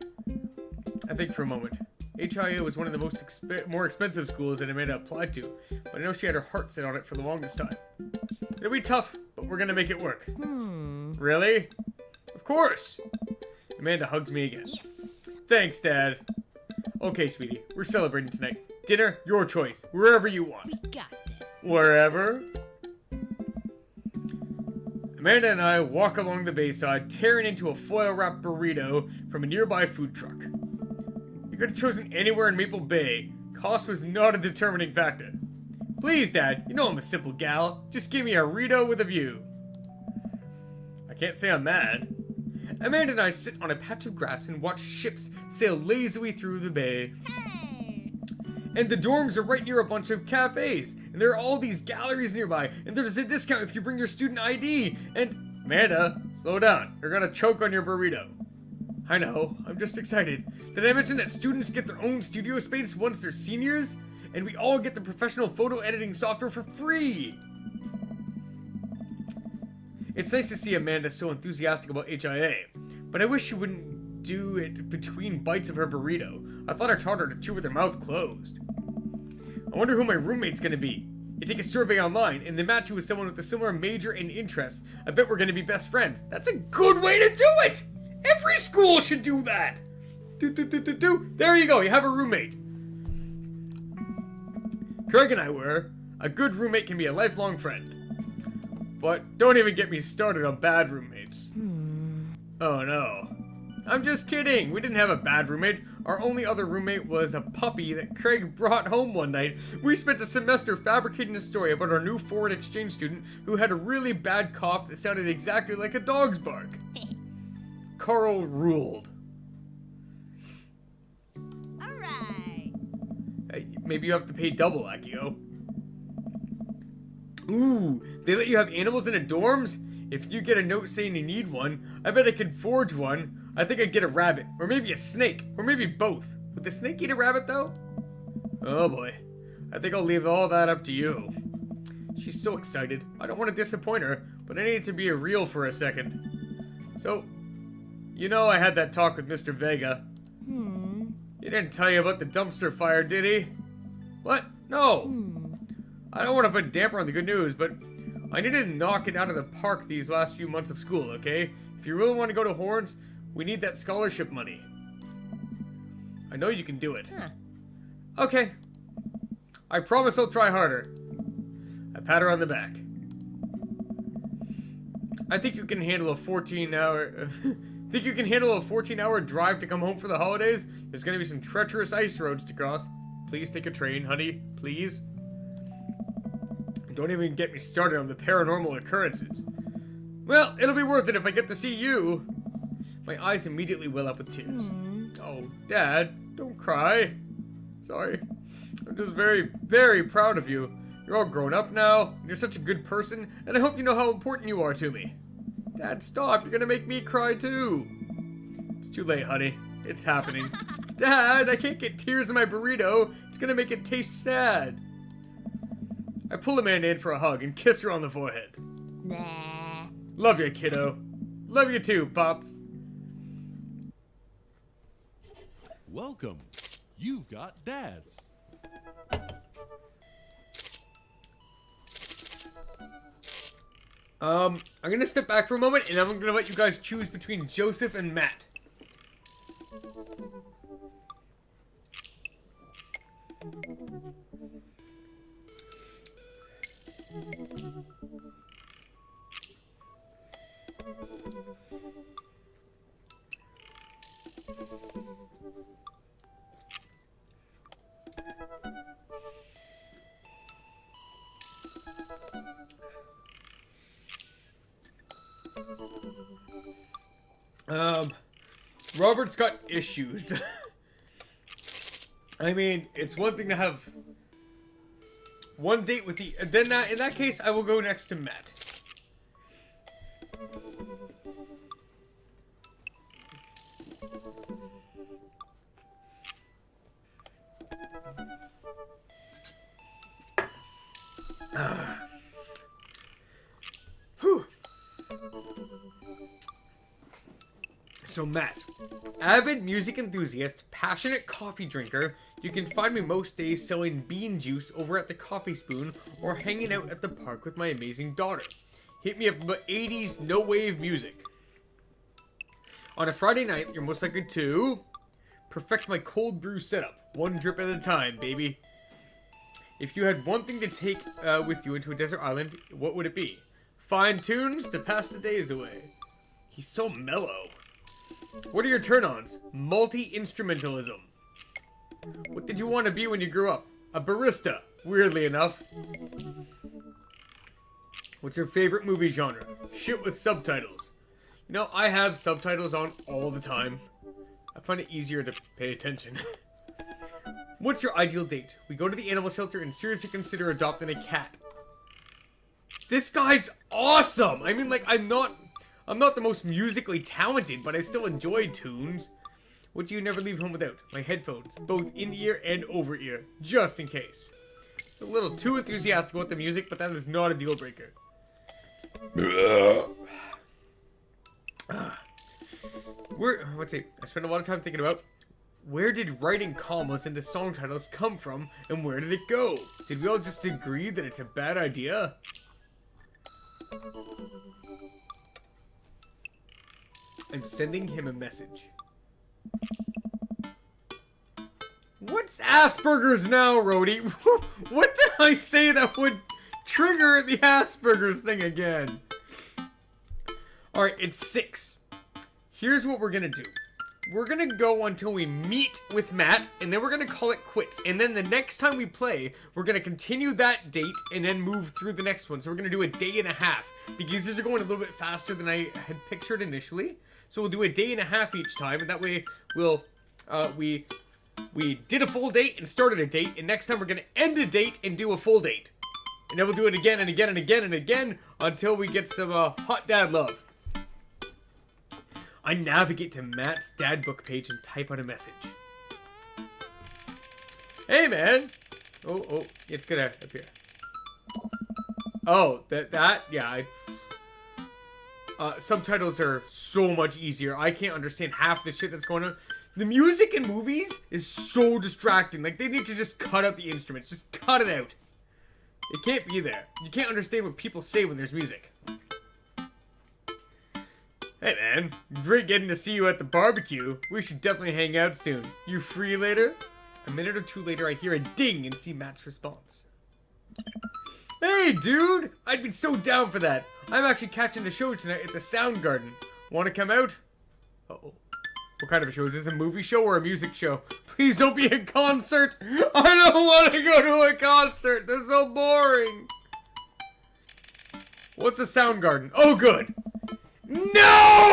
I think for a moment. HIA was one of the more expensive schools that Amanda applied to, but I know she had her heart set on it for the longest time. It'll be tough, but we're gonna make it work. Really? Of course! Amanda hugs me again. Yes. Thanks, Dad. Okay, sweetie, we're celebrating tonight. Dinner, your choice. Wherever you want. We got this. Wherever. Amanda and I walk along the bayside, tearing into a foil-wrapped burrito from a nearby food truck. We could have chosen anywhere in Maple Bay. Cost was not a determining factor. Please, Dad, you know I'm a simple gal. Just give me a burrito with a view. I can't say I'm mad. Amanda and I sit on a patch of grass and watch ships sail lazily through the bay. Hey. And the dorms are right near a bunch of cafes. And there are all these galleries nearby. And there's a discount if you bring your student ID. And Amanda, slow down. You're gonna choke on your burrito. I know, I'm just excited. Did I mention that students get their own studio space once they're seniors? And we all get the professional photo editing software for free. It's nice to see Amanda so enthusiastic about HIA, but I wish she wouldn't do it between bites of her burrito. I thought I taught her to chew with her mouth closed. I wonder who my roommate's gonna be. You take a survey online, and they match you with someone with a similar major and interest. I bet we're gonna be best friends. That's a good way to do it! Every school should do that! There you go, you have a roommate. Craig and I were. A good roommate can be a lifelong friend. But don't even get me started on bad roommates. Oh no. I'm just kidding. We didn't have a bad roommate. Our only other roommate was a puppy that Craig brought home one night. We spent a semester fabricating a story about our new foreign exchange student who had a really bad cough that sounded exactly like a dog's bark. Carl ruled. Alright. Hey, maybe you have to pay double, Akio. Ooh, they let you have animals in the dorms? If you get a note saying you need one, I bet I could forge one. I think I'd get a rabbit, or maybe a snake, or maybe both. Would the snake eat a rabbit, though? Oh boy. I think I'll leave all that up to you. She's so excited. I don't want to disappoint her, but I need it to be real for a second. So, you know I had that talk with Mr. Vega. He didn't tell you about the dumpster fire, did he? What? No. I don't want to put a damper on the good news, but I need to knock it out of the park these last few months of school, okay? If you really want to go to Horns, we need that scholarship money. I know you can do it. Okay. I promise I'll try harder. I pat her on the back. I think you can handle a 14-hour... Think you can handle a 14-hour drive to come home for the holidays? There's gonna be some treacherous ice roads to cross. Please take a train, honey. Please. Don't even get me started on the paranormal occurrences. Well, it'll be worth it if I get to see you. My eyes immediately well up with tears. Oh, Dad, don't cry. Sorry. I'm just very, very proud of you. You're all grown up now, and you're such a good person, and I hope you know how important you are to me. Dad, stop. You're gonna make me cry too. It's too late, honey. It's happening. Dad, I can't get tears in my burrito. It's gonna make it taste sad. I pull Amanda in for a hug and kiss her on the forehead. Nah. Love you, kiddo. Love you too, Pops. Welcome. You've got dads. I'm gonna step back for a moment and I'm gonna let you guys choose between Joseph and Matt. Robert's got issues. I mean, it's one thing to have one date with the... Then in that case, I will go next to Matt. Whew. So Matt, avid music enthusiast, passionate coffee drinker, you can find me most days selling bean juice over at the Coffee Spoon or hanging out at the park with my amazing daughter. Hit me up about 80s no-wave music. On a Friday night, you're most likely to perfect my cold brew setup. One drip at a time, baby. If you had one thing to take with you into a desert island, what would it be? Find tunes to pass the days away. He's so mellow. What are your turn-ons? Multi-instrumentalism. What did you want to be when you grew up? A barista, weirdly enough. What's your favorite movie genre? Shit with subtitles. You know, I have subtitles on all the time. I find it easier to pay attention. What's your ideal date? We go to the animal shelter and seriously consider adopting a cat. This guy's awesome! I mean, like, I'm not the most musically talented, but I still enjoy tunes. What do you never leave home without? My headphones, both in-ear and over-ear, just in case. It's a little too enthusiastic about the music, but that is not a deal breaker. Let's see. I spent a lot of time thinking about where did writing commas into song titles come from, and where did it go? Did we all just agree that it's a bad idea? I'm sending him a message. What's Asperger's now, Rhodey? What did I say that would trigger the Asperger's thing again? Alright, it's 6. Here's what we're gonna do. We're gonna go until we meet with Matt, and then we're gonna call it quits. And then the next time we play, we're gonna continue that date and then move through the next one. So we're gonna do a day and a half, because these are going a little bit faster than I had pictured initially. So we'll do a day and a half each time, and that way we'll, we did a full date and started a date, and next time we're gonna end a date and do a full date. And then we'll do it again and again and again and again until we get some hot dad love. I navigate to Matt's Dadbook page and type out a message. Hey, man. Oh, it's gonna appear. Oh, yeah. Subtitles are so much easier. I can't understand half the shit that's going on. The music in movies is so distracting. Like, they need to just cut out the instruments. Just cut it out. It can't be there. You can't understand what people say when there's music. Hey man, great getting to see you at the barbecue. We should definitely hang out soon. You free later? A minute or two later, I hear a ding and see Matt's response. Hey dude, I'd be so down for that. I'm actually catching the show tonight at the Sound Garden. Want to come out? Uh-oh. What kind of a show? Is this a movie show or a music show? Please don't be a concert. I don't want to go to a concert. They're so boring. What's a Sound Garden? Oh, good. No!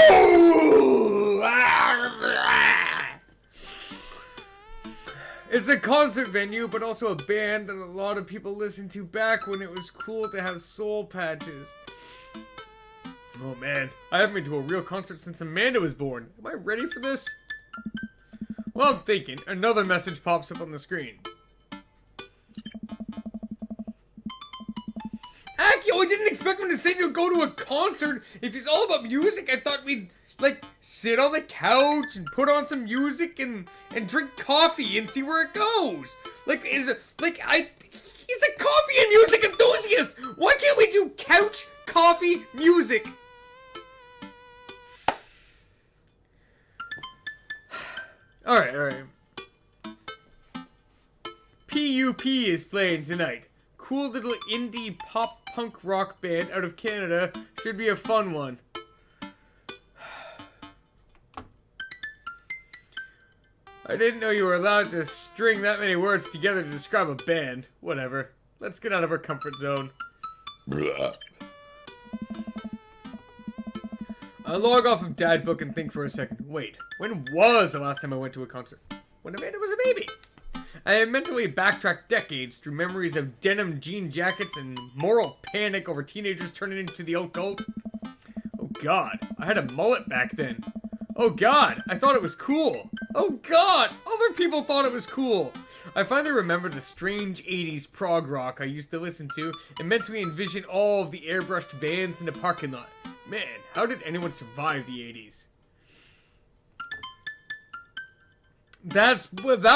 It's a concert venue, but also a band that a lot of people listened to back when it was cool to have soul patches. Oh man, I haven't been to a real concert since Amanda was born. Am I ready for this? Well, I'm thinking. Another message pops up on the screen. Akio, I didn't expect him to say to go to a concert. If he's all about music, I thought we'd, like, sit on the couch and put on some music and drink coffee and see where it goes. Like, he's a coffee and music enthusiast. Why can't we do couch, coffee, music? Alright. PUP is playing tonight. Cool little indie pop punk rock band out of Canada. Should be a fun one. I didn't know you were allowed to string that many words together to describe a band. Whatever. Let's get out of our comfort zone. I log off of Dadbook and think for a second. Wait, when was the last time I went to a concert? When Amanda was a baby. I mentally backtracked decades through memories of denim jean jackets and moral panic over teenagers turning into the occult. Oh god, I had a mullet back then. Oh god, I thought it was cool. Oh god, other people thought it was cool. I finally remembered the strange 80s prog rock I used to listen to and mentally envisioned all of the airbrushed vans in the parking lot. Man, how did anyone survive the 80s? That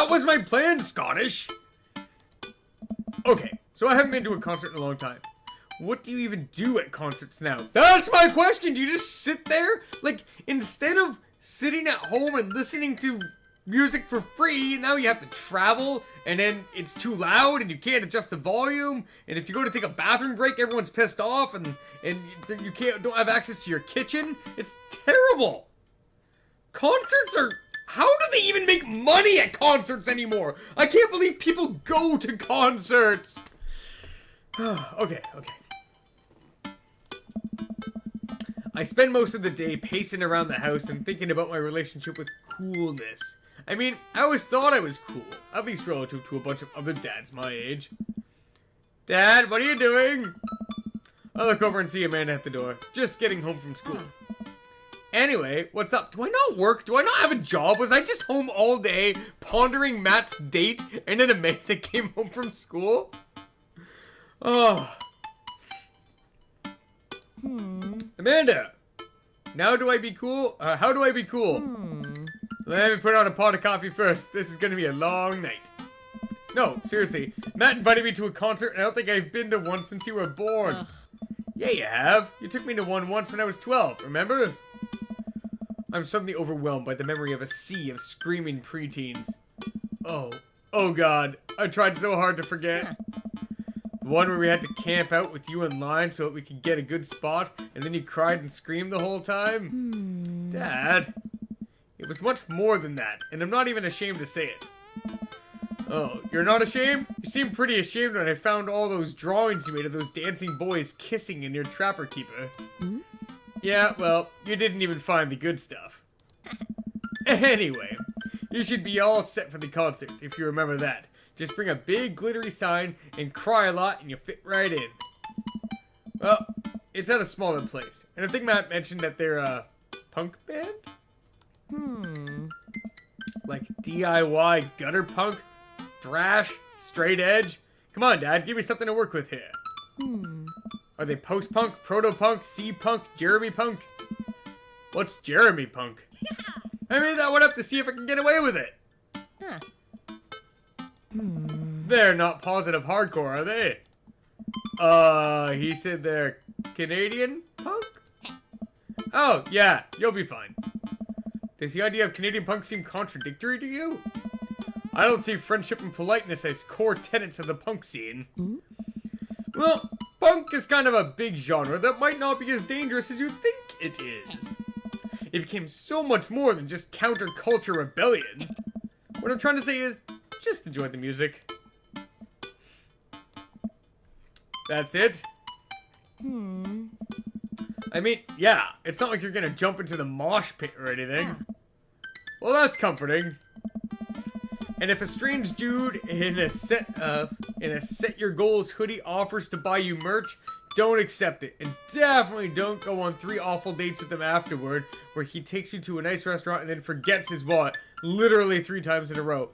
was my plan, Scottish. Okay, so I haven't been to a concert in a long time. What do you even do at concerts now? That's my question. Do you just sit there? Like, instead of sitting at home and listening to music for free. Now you have to travel, and then it's too loud, and you can't adjust the volume. And if you go to take a bathroom break, everyone's pissed off, and you don't have access to your kitchen. It's terrible. Concerts are... How do they even make money at concerts anymore? I can't believe people go to concerts. Okay. I spend most of the day pacing around the house and thinking about my relationship with coolness. I mean, I always thought I was cool, at least relative to a bunch of other dads my age. Dad, what are you doing? I look over and see Amanda at the door, just getting home from school. Anyway, what's up? Do I not work? Do I not have a job? Was I just home all day pondering Matt's date and then Amanda came home from school? Oh. Amanda! Now do I be cool? How do I be cool? Let me put on a pot of coffee first. This is gonna be a long night. No, seriously. Matt invited me to a concert and I don't think I've been to one since you were born. Ugh. Yeah, you have. You took me to one once when I was 12, remember? I'm suddenly overwhelmed by the memory of a sea of screaming preteens. Oh god, I tried so hard to forget. The one where we had to camp out with you in line so that we could get a good spot, and then you cried and screamed the whole time? Dad, it was much more than that, and I'm not even ashamed to say it. Oh, you're not ashamed? You seemed pretty ashamed when I found all those drawings you made of those dancing boys kissing in your Trapper Keeper. Yeah, well, you didn't even find the good stuff. Anyway, you should be all set for the concert, if you remember that. Just bring a big glittery sign and cry a lot and you'll fit right in. Well, it's at a smaller place. And I think Matt mentioned that they're a punk band? Like DIY gutter punk? Thrash? Straight edge? Come on, Dad, give me something to work with here. Are they post-punk, proto-punk, C-punk, Jeremy-punk? What's Jeremy-punk? I made that one up to see if I can get away with it. They're not positive hardcore, are they? He said they're Canadian punk? Oh, yeah, you'll be fine. Does the idea of Canadian punk seem contradictory to you? I don't see friendship and politeness as core tenets of the punk scene. Well, punk is kind of a big genre that might not be as dangerous as you think it is. It became so much more than just counterculture rebellion. What I'm trying to say is, just enjoy the music. That's it? I mean, yeah, it's not like you're gonna jump into the mosh pit or anything. Well, that's comforting. And if a strange dude in a set your goals hoodie offers to buy you merch, don't accept it. And definitely don't go on 3 awful dates with him afterward, where he takes you to a nice restaurant and then forgets his wallet literally 3 times in a row.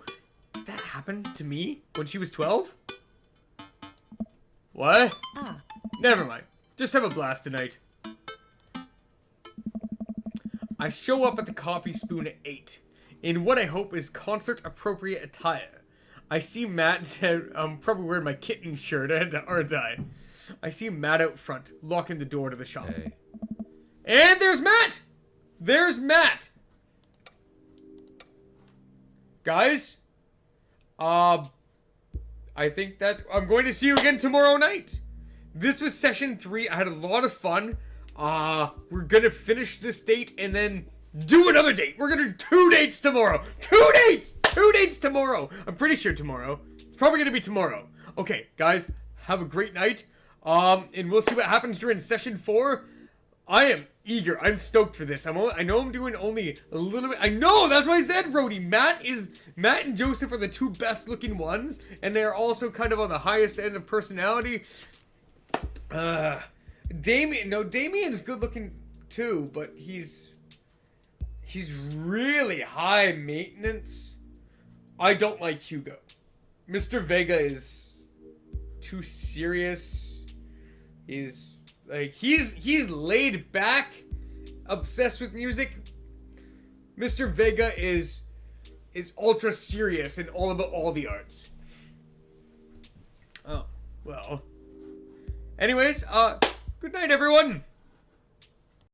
Did that happen to me when she was 12? What? Never mind. Just have a blast tonight. I show up at the Coffee Spoon at 8. In what I hope is concert-appropriate attire. I see Matt, I'm probably wearing my kitten shirt, aren't I? I see Matt out front, locking the door to the shop. Hey. And there's Matt! There's Matt! Guys? I think that I'm going to see you again tomorrow night. This was session 3. I had a lot of fun. We're gonna finish this date and then do another date. We're gonna do 2 dates tomorrow. 2 dates! 2 dates tomorrow. I'm pretty sure tomorrow. It's probably gonna be tomorrow. Okay, guys, have a great night. And we'll see what happens during session 4. I am eager. I'm stoked for this. I know I'm doing only a little bit. I know, that's what I said, Rhodey. Matt and Joseph are the 2 best looking ones, and they're also kind of on the highest end of personality. Damien's good looking too, but he's really high maintenance. I don't like Hugo. Mr. Vega is too serious. He's laid back, obsessed with music. Mr. Vega is ultra serious and all about all the arts. Oh, well. Anyways, good night, everyone.